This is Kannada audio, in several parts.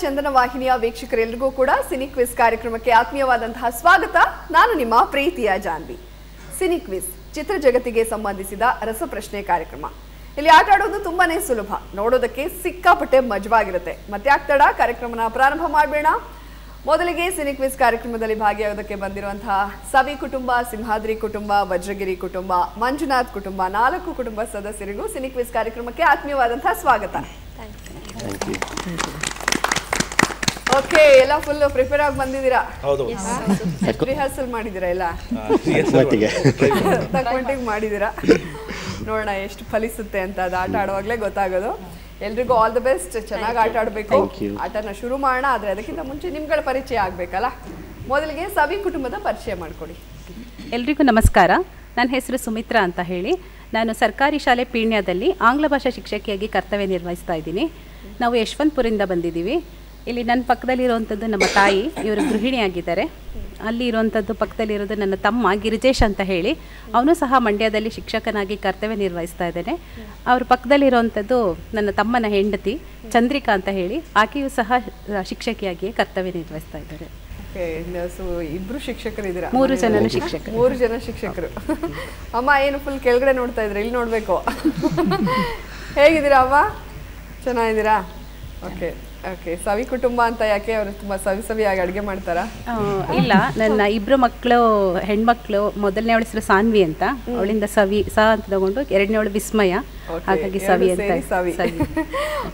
ಚಂದನ ವಾಹಿನಿಯ ವೀಕ್ಷಕರೆಲ್ಲರಿಗೂ ಕೂಡ ಸಿನಿ ಕ್ವಿಜ್ ಕಾರ್ಯಕ್ರಮಕ್ಕೆ ಆತ್ಮೀಯವಾದಂತಹ ಸ್ವಾಗತ. ನಾನು ನಿಮ್ಮ ಪ್ರೀತಿಯ ಜಾನ್ವಿ. ಸಿನಿ ಕ್ವಿಜ್ ಚಿತ್ರ ಜಗತ್ತಿಗೆ ಸಂಬಂಧಿಸಿದ ರಸಪ್ರಶ್ನೆ ಕಾರ್ಯಕ್ರಮ. ಇಲ್ಲಿ ಆಟ ಆಡೋದು ತುಂಬಾನೇ ಸುಲಭ, ನೋಡೋದಕ್ಕೆ ಸಿಕ್ಕಾಪಟ್ಟೆ ಮಜವಾಗಿರುತ್ತೆ. ಮತ್ತೆ ಆಗ್ತಡ ಕಾರ್ಯಕ್ರಮನ ಪ್ರಾರಂಭ ಮಾಡಬೇಡ. ಮೊದಲಿಗೆ ಸಿನಿ ಕ್ವಿಜ್ ಕಾರ್ಯಕ್ರಮದಲ್ಲಿ ಭಾಗಿಯಾಗೋದಕ್ಕೆ ಬಂದಿರುವಂತಹ ಸವಿ ಕುಟುಂಬ, ಸಿಂಹಾದ್ರಿ ಕುಟುಂಬ, ವಜ್ರಗಿರಿ ಕುಟುಂಬ, ಮಂಜುನಾಥ್ ಕುಟುಂಬ 4 ಕುಟುಂಬ ಸದಸ್ಯರಿಗೂ ಸಿನಿ ಕ್ವಿಜ್ ಕಾರ್ಯಕ್ರಮಕ್ಕೆ ಆತ್ಮೀಯವಾದಂತಹ ಸ್ವಾಗತ. ಓಕೆ, ಎಲ್ಲ ಫುಲ್ ಪ್ರಿಪೇರ್ ಆಗಿ ಬಂದಿದ್ದೀರಾ? ಹೌದು. ರಿಹರ್ಸಲ್ ಮಾಡಿದ್ದೀರಾ? ಎಲ್ಲ ತಕ್ಕಮಟ್ಟಿಗೆ ಮಾಡಿದ್ದೀರಾ? ನೋಡೋಣ ಎಷ್ಟು ಫಲಿಸುತ್ತೆ ಅಂತ. ಅದು ಆಟ ಆಡುವಾಗಲೇ ಗೊತ್ತಾಗೋದು. ಎಲ್ರಿಗೂ ಆಲ್ ದಿ ಬೆಸ್ಟ್. ಚೆನ್ನಾಗಿ ಆಟ ಆಡಬೇಕು. ಆಟನ ಶುರು ಮಾಡೋಣ. ಆದರೆ ಅದಕ್ಕಿಂತ ಮುಂಚೆ ನಿಮ್ಗಳ ಪರಿಚಯ ಆಗಬೇಕಲ್ಲ. ಮೊದಲಿಗೆ ಸವಿ ಕುಟುಂಬದ ಪರಿಚಯ ಮಾಡಿಕೊಡಿ. ಎಲ್ರಿಗೂ ನಮಸ್ಕಾರ. ನನ್ನ ಹೆಸರು ಸುಮಿತ್ರಾ ಅಂತ ಹೇಳಿ. ನಾನು ಸರ್ಕಾರಿ ಶಾಲೆ ಪೀಣ್ಯದಲ್ಲಿ ಆಂಗ್ಲ ಭಾಷಾ ಶಿಕ್ಷಕಿಯಾಗಿ ಕರ್ತವ್ಯ ನಿರ್ವಹಿಸ್ತಾ ಇದ್ದೀನಿ. ನಾವು ಯಶವಂತಪುರಿಂದ ಬಂದಿದ್ದೀವಿ. ಇಲ್ಲಿ ನನ್ನ ಪಕ್ಕದಲ್ಲಿರುವಂಥದ್ದು ನಮ್ಮ ತಾಯಿ, ಇವರು ಗೃಹಿಣಿಯಾಗಿದ್ದಾರೆ. ಅಲ್ಲಿ ಇರುವಂಥದ್ದು ಪಕ್ಕದಲ್ಲಿರೋದು ನನ್ನ ತಮ್ಮ ಗಿರಿಜೇಶ್ ಅಂತ ಹೇಳಿ, ಅವನು ಸಹ ಮಂಡ್ಯದಲ್ಲಿ ಶಿಕ್ಷಕನಾಗಿ ಕರ್ತವ್ಯ ನಿರ್ವಹಿಸ್ತಾ ಇದ್ದಾನೆ. ಅವ್ರ ಪಕ್ಕದಲ್ಲಿರುವಂಥದ್ದು ನನ್ನ ತಮ್ಮನ ಹೆಂಡತಿ ಚಂದ್ರಿಕಾ ಅಂತ ಹೇಳಿ, ಆಕೆಯೂ ಸಹ ಶಿಕ್ಷಕಿಯಾಗಿ ಕರ್ತವ್ಯ ನಿರ್ವಹಿಸ್ತಾ ಇದ್ದಾರೆ. ಇಬ್ರು ಶಿಕ್ಷಕರು ಇದ್ದೀರಾ? 3 ಜನ ಶಿಕ್ಷಕರು. 3 ಜನ ಶಿಕ್ಷಕರು. ಅಮ್ಮ ಏನು ಫುಲ್ ಕೆಳಗಡೆ ನೋಡ್ತಾ ಇದ್ರೆ, ಇಲ್ಲಿ ನೋಡ್ಬೇಕು. ಹೇಗಿದ್ದೀರಾ ಅಮ್ಮ? ಚೆನ್ನಾಗಿದ್ದೀರಾ? Okay okay. ಸವಿ ಕುಟುಂಬ ಅಂತ ಯಾಕೆ? ಅವರು ತುಂಬಾ ಸವಿಯಾಗಿ ಅಡುಗೆ ಮಾಡ್ತಾರಾ? ಇಲ್ಲ, ನನ್ನ 2 ಮಕ್ಕಳು ಹೆಣ್ಮಕ್ಳು. ಮೊದಲನೇ ಅವಳ ಹೆಸರು ಸಾನ್ವಿ ಅಂತ, ಅವಳಿಂದ ಸವಿ ಅಂತ ತಗೊಂಡು, 2ನೇವಳು ವಿಸ್ಮಯ, ಹಾಗಾಗಿ ಸವಿ ಅಂತ.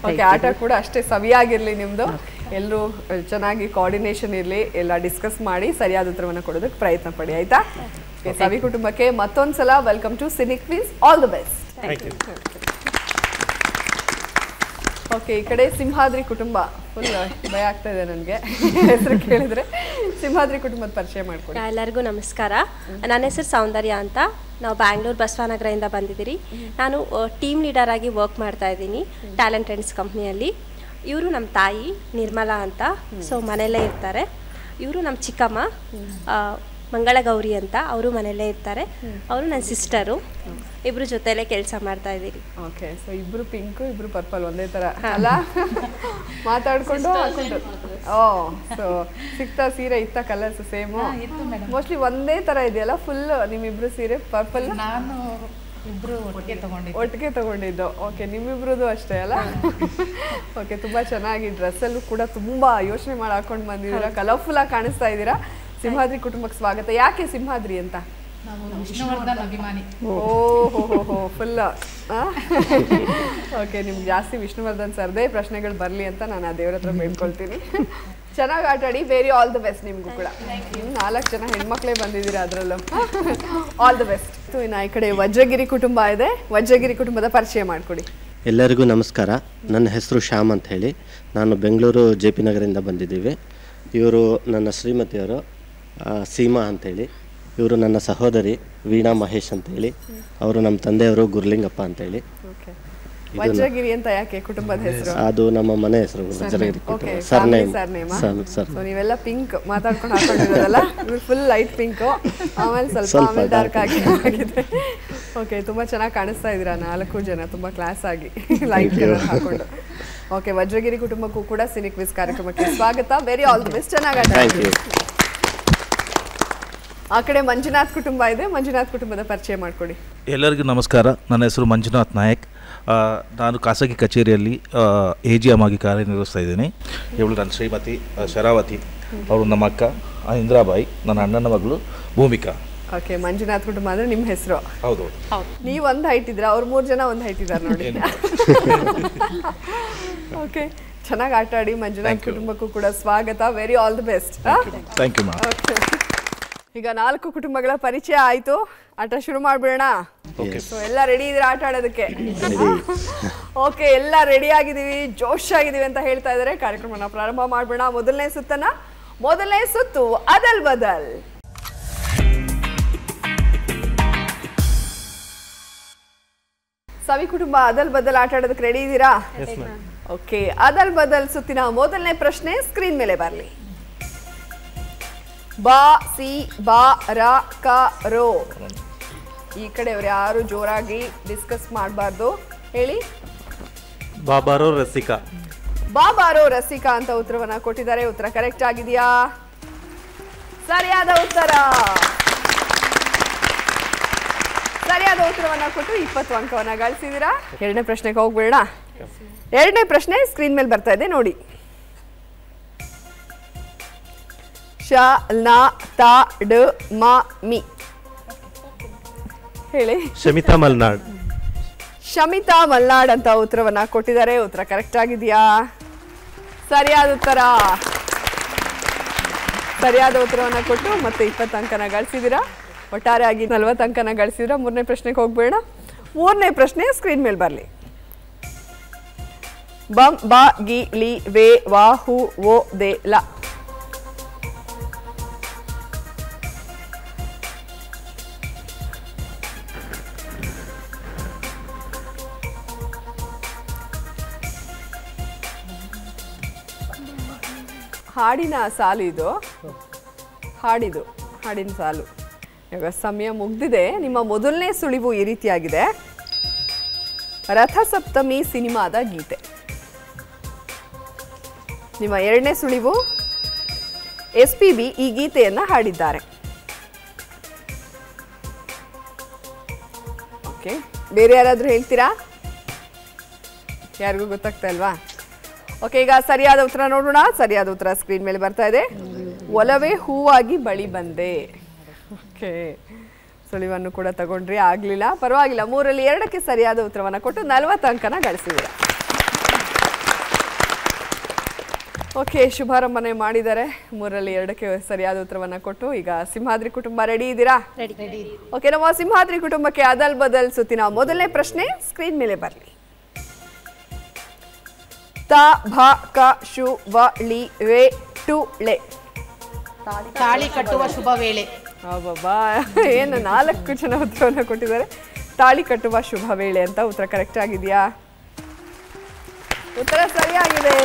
ಓಕೆ, ಆಟ ಕೂಡ ಅಷ್ಟೇ ಸವಿಯಾಗಿರ್ಲಿ ನಿಮ್ದು. ಎಲ್ಲರೂ ಚೆನ್ನಾಗಿ ಕೋಆರ್ಡಿನೇಷನ್ ಇರಲಿ. ಎಲ್ಲ ಡಿಸ್ಕಸ್ ಮಾಡಿ ಸರಿಯಾದ ಉತ್ತರವನ್ನು ಕೊಡೋದಕ್ಕೆ ಪ್ರಯತ್ನ ಪಡಿ, ಆಯ್ತಾ? ಸವಿ ಕುಟುಂಬಕ್ಕೆ ಮತ್ತೊಂದ್ಸಲ welcome to cine quiz. All the best. Okay, ಈ ಕಡೆ ಸಿಂಹಾದ್ರಿ ಕುಟುಂಬ. ಫುಲ್ ಭಯ ಆಗ್ತಾ ಇದೆ ನನಗೆ ಹೆಸರು ಕೇಳಿದ್ರೆ. ಸಿಂಹಾದ್ರಿ ಕುಟುಂಬದ ಪರಿಚಯ ಮಾಡ್ಕೊಡಿ. ಎಲ್ಲರಿಗೂ ನಮಸ್ಕಾರ. ನನ್ನ ಹೆಸರು ಸೌಂದರ್ಯ ಅಂತ. ನಾವು ಬ್ಯಾಂಗ್ಳೂರು ಬಸವನಗರದಿಂದ ಬಂದಿದ್ದೀರಿ. ನಾನು ಟೀಮ್ ಲೀಡರ್ ಆಗಿ ವರ್ಕ್ ಮಾಡ್ತಾ ಇದ್ದೀನಿ ಟ್ಯಾಲೆಂಟ್ ಟ್ರೆಂಡ್ಸ್ ಕಂಪ್ನಿಯಲ್ಲಿ. ಇವರು ನಮ್ಮ ತಾಯಿ ನಿರ್ಮಲಾ ಅಂತ, ಸೊ ಮನೆಯಲ್ಲೇ ಇರ್ತಾರೆ. ಇವರು ನಮ್ಮ ಚಿಕ್ಕಮ್ಮ ಮಂಗಳಗೌರಿ ಅಂತ, ಅವರು ಮನೆಯಲ್ಲೇ ಇರ್ತಾರೆ. ಅವರು ನನ್ನ ಸಿಸ್ಟರು. ಇಬ್ರು ಜೊತೆಲೇ ಕೆಲಸ ಮಾಡ್ತಾ ಇದ್ದೀರಿ. ಓಕೆ, ಸೊ ಇಬ್ರು ಪಿಂಕು, ಇಬ್ರು ಪರ್ಪಲ್, ಒಂದೇ ಥರ ಅಲ್ಲ? ಮಾತಾಡ್ಕೊಂಡು ಹಾಕೊಂಡು. ಸೊ ಸಿಕ್ತಾ ಸೀರೆ ಇತ್ತ ಕಲರ್ಸ್ ಸೇಮು? ಮೋಸ್ಟ್ಲಿ ಒಂದೇ ಥರ ಇದೆಯಲ್ಲ ಫುಲ್ ನಿಮ್ಮಿಬ್ರು ಸೀರೆ ಪರ್ಪಲ್? ನಾನು ಇಬ್ರು ಒಟ್ಟಿಗೆ ತಗೊಂಡಿದ್ದು. ಓಕೆ, ನಿಮ್ಮಿಬ್ರದ್ದು ಅಷ್ಟೇ ಅಲ್ಲ? ಓಕೆ, ತುಂಬ ಚೆನ್ನಾಗಿ ಡ್ರೆಸ್ಸಲ್ಲೂ ಕೂಡ ತುಂಬ ಯೋಚನೆ ಮಾಡಿ ಹಾಕೊಂಡು ಬಂದಿದ್ದೀರಾ. ಕಲರ್ಫುಲ್ ಆಗಿ ಕಾಣಿಸ್ತಾ ಇದ್ದೀರಾ. ಸಿಂಹಾದ್ರಿ ಕುಟುಂಬಕ್ಕೆ ಸ್ವಾಗತ. ಯಾಕೆ ಸಿಂಹಾದ್ರಿ ಅಂತ? ವಿಷ್ಣುವರ್ಧನ್ ಅಭಿಮಾನಿ. ಓಹೋ ಫುಲ್. ಓಕೆ, ನಿಮ್ಗೆ ಜಾಸ್ತಿ ವಿಷ್ಣುವರ್ಧನ್ ಸರ್ದೇ ಪ್ರಶ್ನೆಗಳು ಬರಲಿ ಅಂತ ನಾನು ಆ ದೇವ್ರ ಹತ್ರ ಬೇಡ್ಕೊಳ್ತೀನಿ. ಚೆನ್ನಾಗಿ ಆಟ ಆಡಿ. ವೆರಿ ಆಲ್ ದ ಬೆಸ್ಟ್ ನಿಮಗೂ ಕೂಡ. 4 ಜನ ಹೆಣ್ಮಕ್ಳೇ ಬಂದಿದ್ದೀರಾ ಅದರಲ್ಲೂ. All the best. ಇನ್ನು ಈ ಕಡೆ ವಜ್ರಗಿರಿ ಕುಟುಂಬ ಇದೆ. ವಜ್ರಗಿರಿ ಕುಟುಂಬದ ಪರಿಚಯ ಮಾಡಿಕೊಡಿ. ಎಲ್ಲರಿಗೂ ನಮಸ್ಕಾರ. ನನ್ನ ಹೆಸರು ಶ್ಯಾಮ್ ಅಂತ ಹೇಳಿ. ನಾನು ಬೆಂಗಳೂರು JP ನಗರದಿಂದ ಬಂದಿದ್ದೀವಿ. ಇವರು ನನ್ನ ಶ್ರೀಮತಿಯವರು ಸೀಮಾ ಅಂತೇಳಿ. ಇವರು ನನ್ನ ಸಹೋದರಿ ವೀಣಾ ಮಹೇಶ್ ಅಂತೇಳಿ. ಅವರು ನಮ್ಮ ತಂದೆಯವರು ಗುರ್ಲಿಂಗಪ್ಪ ಅಂತೇಳಿ. ವಜ್ರಗಿರಿ ಅಂತ ಯಾಕೆ ಕುಟುಂಬದ ಹೆಸರು? ಅದು ನಮ್ಮ ಮನೆ ಹೆಸರು ವಜ್ರಗಿರಿ. ನೀವೆಲ್ಲ ಪಿಂಕ್ ಮಾತಾಡ್ಕೊಂಡು ಹಾಕೊಂಡಿರೋದಲ್ಲ? ಫುಲ್ ಲೈಟ್ ಪಿಂಕ್, ಆಮೇಲೆ ಸ್ವಲ್ಪ ಡಾರ್ಕ್ ಆಗಿದೆ. ಓಕೆ, ತುಂಬಾ ಚೆನ್ನಾಗಿ ಕಾಣಿಸ್ತಾ ಇದ್ದೀರಾ 4 ಜನ, ತುಂಬಾ ಕ್ಲಾಸ್ ಆಗಿ ಲೈಟ್ ಕಲರ್ ಹಾಕೊಂಡು. ಓಕೆ, ವಜ್ರಗಿರಿ ಕುಟುಂಬಕ್ಕೂ ಕೂಡ ಸಿನಿ ಕ್ವಿಜ್ ಕಾರ್ಯಕ್ರಮಕ್ಕೆ ಸ್ವಾಗತ. Very all the best. ಚೆನ್ನಾಗಿ. ಆ ಕಡೆ ಮಂಜುನಾಥ್ ಕುಟುಂಬ ಇದೆ. ಮಂಜುನಾಥ್ ಕುಟುಂಬದ ಪರಿಚಯ ಮಾಡಿಕೊಡಿ. ಎಲ್ಲರಿಗೂ ನಮಸ್ಕಾರ. ನನ್ನ ಹೆಸರು ಮಂಜುನಾಥ್ ನಾಯಕ್. ನಾನು ಖಾಸಗಿ ಕಚೇರಿಯಲ್ಲಿ AGM ಆಗಿ ಕಾರ್ಯನಿರ್ವಹಿಸ್ತಾ ಇದ್ದೀನಿ. ಇವಳು ನನ್ನ ಶ್ರೀಮತಿ ಶರಾವತಿ, ಅವರು ನಮ್ಮ ಅಕ್ಕ ಇಂದ್ರಾಬಾಯಿ, ನನ್ನ ಅಣ್ಣನ ಮಗಳು ಭೂಮಿಕಾ. ಓಕೆ, ಮಂಜುನಾಥ್ ಕುಟುಂಬ ಅಂದರೆ ನಿಮ್ಮ ಹೆಸರು? ಹೌದು. ನೀವು ಒಂದು ಹೈಟ್ ಇದ್ದೀರಾ, ಅವ್ರು 3 ಜನ ಒಂದು ಹೈಟ್ ಇದ್ದಾರೆ ನೋಡಿ. ಓಕೆ, ಚೆನ್ನಾಗಿ ಆಟ ಆಡಿ. ಮಂಜುನಾಥ್ ಕುಟುಂಬಕ್ಕೂ ಕೂಡ ಸ್ವಾಗತ. Very all the best. Thank you ma'am. ಈಗ 4 ಕುಟುಂಬಗಳ ಪರಿಚಯ ಆಯಿತು. ಆಟ ಶುರು ಮಾಡ್ಬಿಡೋಣ. ಸೊ ಎಲ್ಲ ರೆಡಿ ಇದ್ದೀರಾ ಆಟ ಆಡೋದಕ್ಕೆ? ಓಕೆ, ಎಲ್ಲ ರೆಡಿ ಆಗಿದ್ದೀವಿ, ಜೋಶ್ ಆಗಿದ್ದೀವಿ ಅಂತ ಹೇಳ್ತಾ ಇದ್ದಾರೆ. ಕಾರ್ಯಕ್ರಮನ ಪ್ರಾರಂಭ ಮಾಡ್ಬಿಡೋಣ. ಮೊದಲನೇ ಸುತ್ತು ಅದಲ್ ಬದಲ್. ಸವಿ ಕುಟುಂಬ ಅದಲ್ ಬದಲ್ ಆಟ ಆಡೋದಕ್ಕೆ ರೆಡಿ ಇದ್ದೀರಾ? ಓಕೆ, ಅದಲ್ ಬದಲ್ ಸುತ್ತಿನ ಮೊದಲನೇ ಪ್ರಶ್ನೆ ಸ್ಕ್ರೀನ್ ಮೇಲೆ ಬರಲಿ. ಬಾ ಸಿ ಬಾ ರ ಕ ರೋ. ಈ ಕಡೆಯವ್ರು ಯಾರು ಜೋರಾಗಿ ಡಿಸ್ಕಸ್ ಮಾಡಬಾರ್ದು. ಹೇಳಿ. ಬಾಬಾರೋ ರಸಿಕಾ. ಬಾಬಾರೋ ರಸಿಕಾ ಅಂತ ಉತ್ತರವನ್ನ ಕೊಟ್ಟಿದ್ದಾರೆ. ಉತ್ತರ ಕರೆಕ್ಟ್ ಆಗಿದೆಯಾ? ಸರಿಯಾದ ಉತ್ತರ. ಸರಿಯಾದ ಉತ್ತರವನ್ನ ಕೊಟ್ಟು 20 ಅಂಕವನ್ನ ಗಳಿಸಿದ್ದೀರಾ. ಎರಡನೇ ಪ್ರಶ್ನೆಗೆ ಹೋಗ್ಬೇಡ. ಎರಡನೇ ಪ್ರಶ್ನೆ ಸ್ಕ್ರೀನ್ ಮೇಲೆ ಬರ್ತಾ ಇದೆ ನೋಡಿ. ಶ ನ ತ ಡ ಮ ಮಿ ಹೇಳಿ. ಶಮಿತಾ ಮಲ್ನಾಡ್. ಶಮಿತಾ ಮಲ್ನಾಡ್ ಅಂತ ಉತ್ತರವನ್ನ ಕೊಟ್ಟಿದ್ದಾರೆ. ಉತ್ತರ ಕರೆಕ್ಟ್ ಆಗಿದೆಯಾ? ಸರಿಯಾದ ಉತ್ತರ. ಸರಿಯಾದ ಉತ್ತರವನ್ನ ಕೊಟ್ಟು ಮತ್ತೆ 20 ಅಂಕನ ಗಳಿಸಿದ್ದೀರಾ. ಒಟ್ಟಾರೆಯಾಗಿ 40 ಅಂಕನ ಗಳಿಸಿದ್ದೀರಾ. ಮೂರನೇ ಪ್ರಶ್ನೆಗೆ ಹೋಗ್ಬೇಡ. ಮೂರನೇ ಪ್ರಶ್ನೆ ಸ್ಕ್ರೀನ್ ಮೇಲೆ ಬರಲಿ. ಬಂ ಬ ಗಿ ಲಿ ವೇ ವಾ ಹು ವೋ ದೆ ಲ. ಹಾಡಿನ ಸಾಲು ಇದು. ಹಾಡಿನ ಸಾಲು. ಇವಾಗ ಸಮಯ ಮುಗ್ದಿದೆ. ನಿಮ್ಮ ಮೊದಲನೇ ಸುಳಿವು ಈ ರೀತಿಯಾಗಿದೆ. ರಥಸಪ್ತಮಿ ಸಿನಿಮಾದ ಗೀತೆ. ನಿಮ್ಮ ಎರಡನೇ ಸುಳಿವು SPB ಈ ಗೀತೆಯನ್ನ ಹಾಡಿದ್ದಾರೆ. ಓಕೆ, ಬೇರೆ ಯಾರಾದರೂ ಹೇಳ್ತೀರಾ? ಯಾರಿಗೂ ಗೊತ್ತಾಗ್ತಾ ಇಲ್ವಾ? ಓಕೆ, ಈಗ ಸರಿಯಾದ ಉತ್ತರ ನೋಡೋಣ. ಸರಿಯಾದ ಉತ್ತರ ಸ್ಕ್ರೀನ್ ಮೇಲೆ ಬರ್ತಾ ಇದೆ. ಒಲವೇ ಹೂವಾಗಿ ಬಳಿ ಬಂದೆ. ಓಕೆ, ಸುಳಿವನ್ನು ಕೂಡ ತಗೊಂಡ್ರಿ, ಆಗ್ಲಿಲ್ಲ, ಪರವಾಗಿಲ್ಲ. 3ರಲ್ಲಿ 2ಕ್ಕೆ ಸರಿಯಾದ ಉತ್ತರವನ್ನ ಕೊಟ್ಟು 40 ಅಂಕನ ಗಳಿಸಿದ್ದೀರಾ. ಓಕೆ, ಶುಭಾರಂಭನೆ ಮಾಡಿದ್ದಾರೆ. 3ರಲ್ಲಿ 2ಕ್ಕೆ ಸರಿಯಾದ ಉತ್ತರವನ್ನ ಕೊಟ್ಟು. ಈಗ ಸಿಂಹಾದ್ರಿ ಕುಟುಂಬ ರೆಡಿ ಇದ್ದೀರಾ? ಓಕೆ, ನಮ್ಮ ಸಿಂಹಾದ್ರಿ ಕುಟುಂಬಕ್ಕೆ ಅದಲ್ ಬದಲ್ ಸುತ್ತಿನ ಮೊದಲನೇ ಪ್ರಶ್ನೆ ಸ್ಕ್ರೀನ್ ಮೇಲೆ ಬರಲಿ. ತ ಭ ಕ ಶು ವ ಳಿ ವೆ ಟು ಳೆ. ತಾಳಿ ಕಟ್ಟುವ ಶುಭ ವೇಳೆ. ಬಾಬಾ, ಏನು 4 ಜನ ಉತ್ತರವನ್ನು ಕೊಟ್ಟಿದ್ದಾರೆ. ತಾಳಿ ಕಟ್ಟುವ ಶುಭ ವೇಳೆ ಅಂತ. ಉತ್ತರ ಕರೆಕ್ಟ್ ಆಗಿದೆಯಾ? ಉತ್ತರ ಸರಿಯಾಗಿದೆ.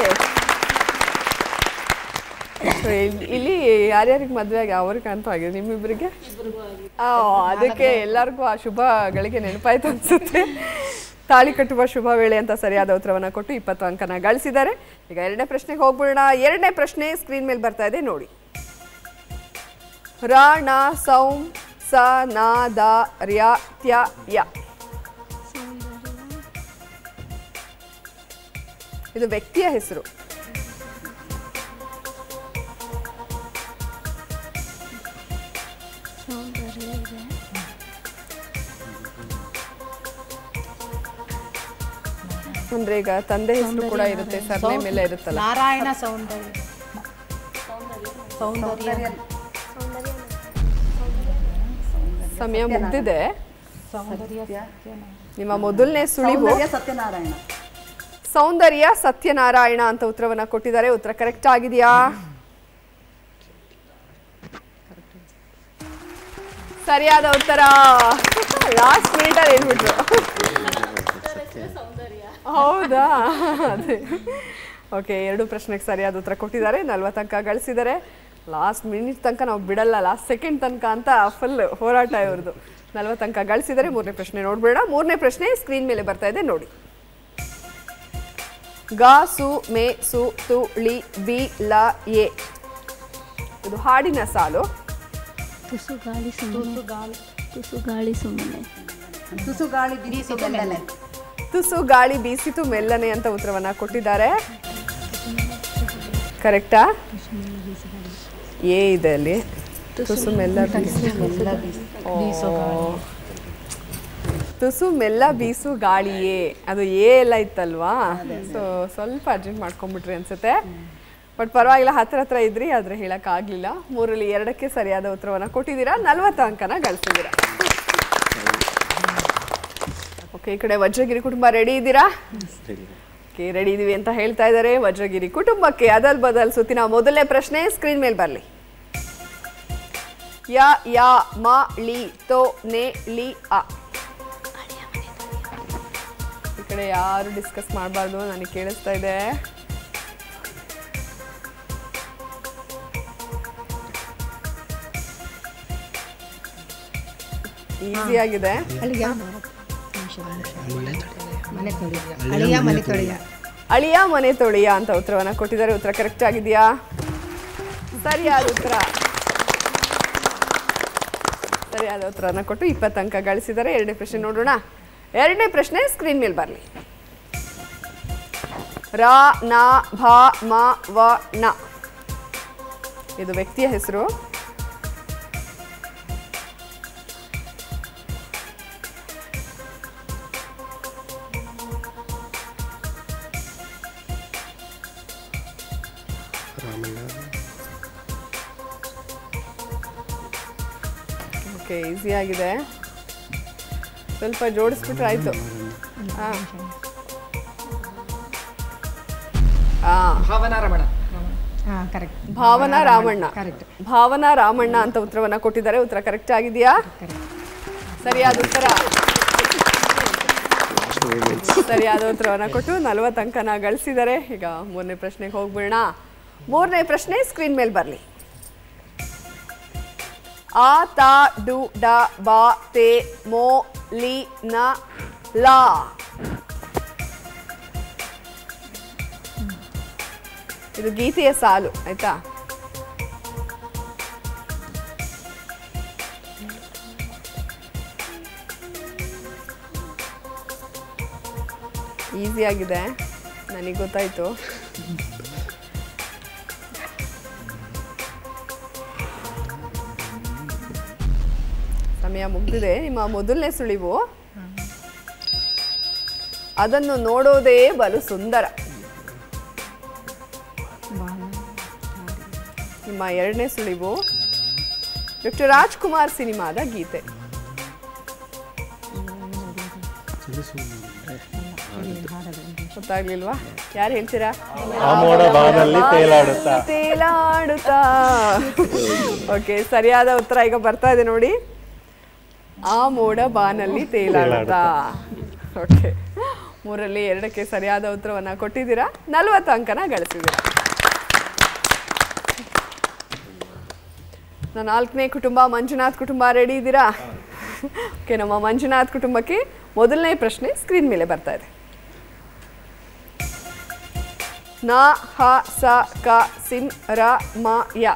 ಇಲ್ಲಿ ಯಾರ್ಯಾರಿಗೆ ಮದುವೆ ಆಗಿ ಅವ್ರಿಗೆ ಅಂತೂ ಆಗಿದೆ. ನಿಮ್ಮಿಬ್ಬರಿಗೆ? ಅದಕ್ಕೆ ಎಲ್ಲರಿಗೂ ಆ ಶುಭಗಳಿಗೆ ನೆನಪಾಯ್ತು ಅನ್ಸುತ್ತೆ. ತಾಳಿ ಕಟ್ಟುವ ಶುಭ ವೇಳೆ ಅಂತ ಸರಿಯಾದ ಉತ್ತರವನ್ನು ಕೊಟ್ಟು 20 ಅಂಕನ ಗಳಿಸಿದ್ದಾರೆ. ಈಗ ಎರಡನೇ ಪ್ರಶ್ನೆಗೆ ಹೋಗ್ಬಿಡೋಣ. ಎರಡನೇ ಪ್ರಶ್ನೆ ಸ್ಕ್ರೀನ್ ಮೇಲೆ ಬರ್ತಾ ಇದೆ ನೋಡಿ. ರ ಣ ಸೌಂ ಸ ನ ದ ರ್ಯ ತ್ಯ ಯ. ಇದು ವ್ಯಕ್ತಿಯ ಹೆಸರು. ಅಂದ್ರೆ ಈಗ ತಂದೆ ಹೆಸರು ಕೂಡ ಇರುತ್ತೆ, ಸರ್ನೇಮ್ ಎಲ್ಲ ಇರುತ್ತಲ್ಲ. ನಾರಾಯಣ ಸೌಂದರ್ಯ. ಸಮಯ ಮುಗ್ದಿದೆ. ನಿಮ್ಮ ಮೊದಲನೇ ಸುಳಿವು ಸೌಂದರ್ಯ ಸತ್ಯನಾರಾಯಣ ಅಂತ ಉತ್ತರವನ್ನ ಕೊಟ್ಟಿದ್ದಾರೆ. ಉತ್ತರ ಕರೆಕ್ಟ್ ಆಗಿದೆಯಾ? ಸರಿಯಾದ ಉತ್ತರ. ಲಾಸ್ಟ್ ಮಿನಿಟ್ ಅಲ್ಲಿ ಹೇಳ್ಬಿಟ್ರು. ಹೌದಾ? ಅದೇ. ಓಕೆ, 2 ಪ್ರಶ್ನೆಗೆ ಸರಿಯಾದ ಉತ್ತರ ಕೊಟ್ಟಿದ್ದಾರೆ. 40 ಅಂಕ ಗಳಿಸಿದ್ದಾರೆ. ಲಾಸ್ಟ್ ಮಿನಿಟ್ ತನಕ ನಾವು ಬಿಡಲ್ಲ, ಲಾಸ್ಟ್ ಸೆಕೆಂಡ್ ತನಕ ಅಂತ ಫುಲ್ ಹೋರಾಟ ಇವ್ರದ್ದು. 40 ಅಂಕ ಗಳಿಸಿದರೆ. ಮೂರನೇ ಪ್ರಶ್ನೆ ನೋಡ್ಬೇಡ. ಮೂರನೇ ಪ್ರಶ್ನೆ ಸ್ಕ್ರೀನ್ ಮೇಲೆ ಬರ್ತಾ ಇದೆ ನೋಡಿ. ಗ ಸು ಮೆ ಸು ತು ಳಿ ಬಿ ಲ ಎ. ಇದು ಹಾಡಿನ ಸಾಲು. ತುಸು ಗಾಳಿ ಸುಮ್ಮನೆ ತುಸು ಗಾಳಿ ಬೀಸಿತು ಮೆಲ್ಲನೆ ಅಂತ ಉತ್ತರವನ್ನ ಕೊಟ್ಟಿದ್ದಾರೆ. ಕರೆಕ್ಟಾ? ಎ ಇದೆ ಅಲ್ಲಿ. ತುಸು ಮೆಲ್ಲ ತುಸು ಮೆಲ್ಲ ಬೀಸು ಗಾಳಿಯೇ. ಅದು ಎ ಎಲ್ಲ ಇತ್ತಲ್ವಾ? ಸೊ ಸ್ವಲ್ಪ ಅರ್ಜೆಂಟ್ ಮಾಡ್ಕೊಂಡ್ಬಿಟ್ರಿ ಅನ್ಸುತ್ತೆ. ಬಟ್ ಪರವಾಗಿಲ್ಲ, ಹತ್ರ ಇದ್ರಿ, ಆದ್ರೆ ಹೇಳಕ್ ಆಗ್ಲಿಲ್ಲ. 3ರಲ್ಲಿ 2ಕ್ಕೆ ಸರಿಯಾದ ಉತ್ತರವನ್ನ ಕೊಟ್ಟಿದ್ದೀರಾ. 40 ಅಂಕನ ಗಳಿಸಿದ್ದೀರಾ. ಓಕೆ, ಈ ಕಡೆ ವಜ್ರಗಿರಿ ಕುಟುಂಬ ರೆಡಿ ಇದ್ದೀರಾ? ಓಕೆ, ರೆಡಿ ಇದೀವಿ ಅಂತ ಹೇಳ್ತಾ ಇದ್ದಾರೆ. ವಜ್ರಗಿರಿ ಕುಟುಂಬಕ್ಕೆ ಅದಲ್ ಬದಲ್ ಸುತ್ತಿನ ಮೊದಲನೇ ಪ್ರಶ್ನೆ ಸ್ಕ್ರೀನ್ ಮೇಲೆ ಬರಲಿ. ಯ ಯ ಮ ಳಿ ತೋ ನೆ ಲಿ ಅ. ಈ ಕಡೆ ಯಾರು ಡಿಸ್ಕಸ್ ಮಾಡಬಾರ್ದು, ನನಗೆ ಕೇಳಿಸ್ತಾ ಇದೆ. ಈಸಿ ಆಗಿದೆ. ಅಳಿಯ ಮನೆ ತೊಳಿಯ ಅಂತ ಉತ್ತರವನ್ನ ಕೊಟ್ಟಿದ್ದಾರೆ. ಉತ್ತರ ಕರೆಕ್ಟ್ ಆಗಿದೆಯಾ? ಸರಿಯಾದ ಉತ್ತರ. ಸರಿಯಾದ ಉತ್ತರನ ಕೊಟ್ಟು 20 ಅಂಕ ಗಳಿಸಿದ್ದಾರೆ. ಎರಡನೇ ಪ್ರಶ್ನೆ ನೋಡೋಣ. ಎರಡನೇ ಪ್ರಶ್ನೆ ಸ್ಕ್ರೀನ್ ಮೇಲೆ ಬರಲಿ. ರ ನ ಭ ಮ ವ ನ ಇದು ವ್ಯಕ್ತಿಯ ಹೆಸರು. ಓಕೆ, ಈಸಿ ಆಗಿದೆ. ಸ್ವಲ್ಪ ಜೋಡಿಸ್ಬಿಟ್ರೆ ಆಯ್ತು. ಭಾವನಾ ರಮಣ. ಭಾವನಾ ರಾಮಣ್ಣ. ಭಾವನಾ ರಾಮಣ್ಣ ಅಂತ ಉತ್ತರವನ್ನ ಕೊಟ್ಟಿದ್ದಾರೆ. ಉತ್ತರ ಕರೆಕ್ಟ್ ಆಗಿದೆಯಾ? ಸರಿಯಾದ ಉತ್ತರ. ಸರಿಯಾದ ಉತ್ತರವನ್ನ ಕೊಟ್ಟು 40 ಅಂಕನ ಗಳಿಸಿದ್ದಾರೆ. ಈಗ ಮೂರನೇ ಪ್ರಶ್ನೆಗೆ ಹೋಗ್ಬಿಡೋಣ. ಮೂರನೇ ಪ್ರಶ್ನೆ ಸ್ಕ್ರೀನ್ ಮೇಲೆ ಬರಲಿ. ಆ ತ ಡು ಡ ಬ ತೆ ಮೋ ಲಿ ನ ಲಾ ಇದು ಗೀತೆಯ ಸಾಲು. ಆಯ್ತಾ? ಈಸಿ ಆಗಿದೆ, ನನಗೆ ಗೊತ್ತಾಯ್ತು. ಸಮಯ ಮುಗಿದಿದೆ. ನಿಮ್ಮ ಮೊದಲನೇ ಸುಳಿವು ಅದನ್ನು ನೋಡೋದೇ ಬಲು ಸುಂದರ. ನಿಮ್ಮ ಎರಡನೇ ಸುಳಿವು ಡಾಕ್ಟರ್ ರಾಜ್ಕುಮಾರ್ ಸಿನಿಮಾದ ಗೀತೆ. ಗೊತ್ತಾಗ್ಲಿಲ್ವಾ? ಯಾರು ಹೇಳ್ತೀರಾ? ತೇಲಾಡುತ್ತಾ. ಓಕೆ, ಸರಿಯಾದ ಉತ್ತರ ಈಗ ಬರ್ತಾ ಇದೆ ನೋಡಿ. ಆ ಮೋಡ ಬಾನಲ್ಲಿ ತೇಲಾಡುತ್ತಾ. ಓಕೆ, 3ರಲ್ಲಿ 2ಕ್ಕೆ ಸರಿಯಾದ ಉತ್ತರವನ್ನ ಕೊಟ್ಟಿದ್ದೀರಾ. 40 ಅಂಕನ ಗಳಿಸಿದ್ದೀರಾ. ನಾಲ್ಕನೇ ಕುಟುಂಬ ಮಂಜುನಾಥ್ ಕುಟುಂಬ ರೆಡಿ ಇದ್ದೀರಾ? ಓಕೆ, ನಮ್ಮ ಮಂಜುನಾಥ್ ಕುಟುಂಬಕ್ಕೆ ಮೊದಲನೇ ಪ್ರಶ್ನೆ ಸ್ಕ್ರೀನ್ ಮೇಲೆ ಬರ್ತಾ ಇದೆ. ನ ಹ ಸ ಕ ಸಿಂ ರ ಮ ಯ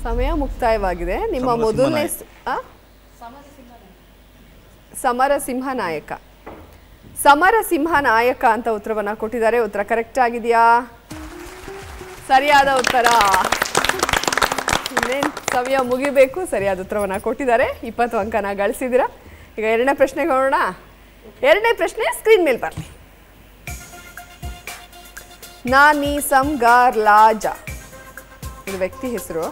ಸಮಯ ಮುಕ್ತಾಯವಾಗಿದೆ. ನಿಮ್ಮ ಮೊದಲನೇ ಸಮರಸಿಂಹ ನಾಯಕ. ಸಮರಸಿಂಹ ನಾಯಕ ಅಂತ ಉತ್ತರವನ್ನ ಕೊಟ್ಟಿದ್ದಾರೆ. ಉತ್ತರ ಕರೆಕ್ಟ್ ಆಗಿದೆಯಾ? ಸರಿಯಾದ ಉತ್ತರ. ಇನ್ನೇನು ಸಮಯ ಮುಗಿಬೇಕು. ಸರಿಯಾದ ಉತ್ತರವನ್ನ ಕೊಟ್ಟಿದ್ದಾರೆ. 20 ಅಂಕನ ಗಳಿಸಿದ್ದೀರಾ. ಈಗ ಎರಡನೇ ಪ್ರಶ್ನೆಗೆ ಹೋಗೋಣ. ಎರಡನೇ ಪ್ರಶ್ನೆ ಸ್ಕ್ರೀನ್ ಮೇಲೆ ಬರಲಿ. ನಾನಿ ಸಂಗಾರ್ ಲಾಜ ಇದು ವ್ಯಕ್ತಿ ಹೆಸರು.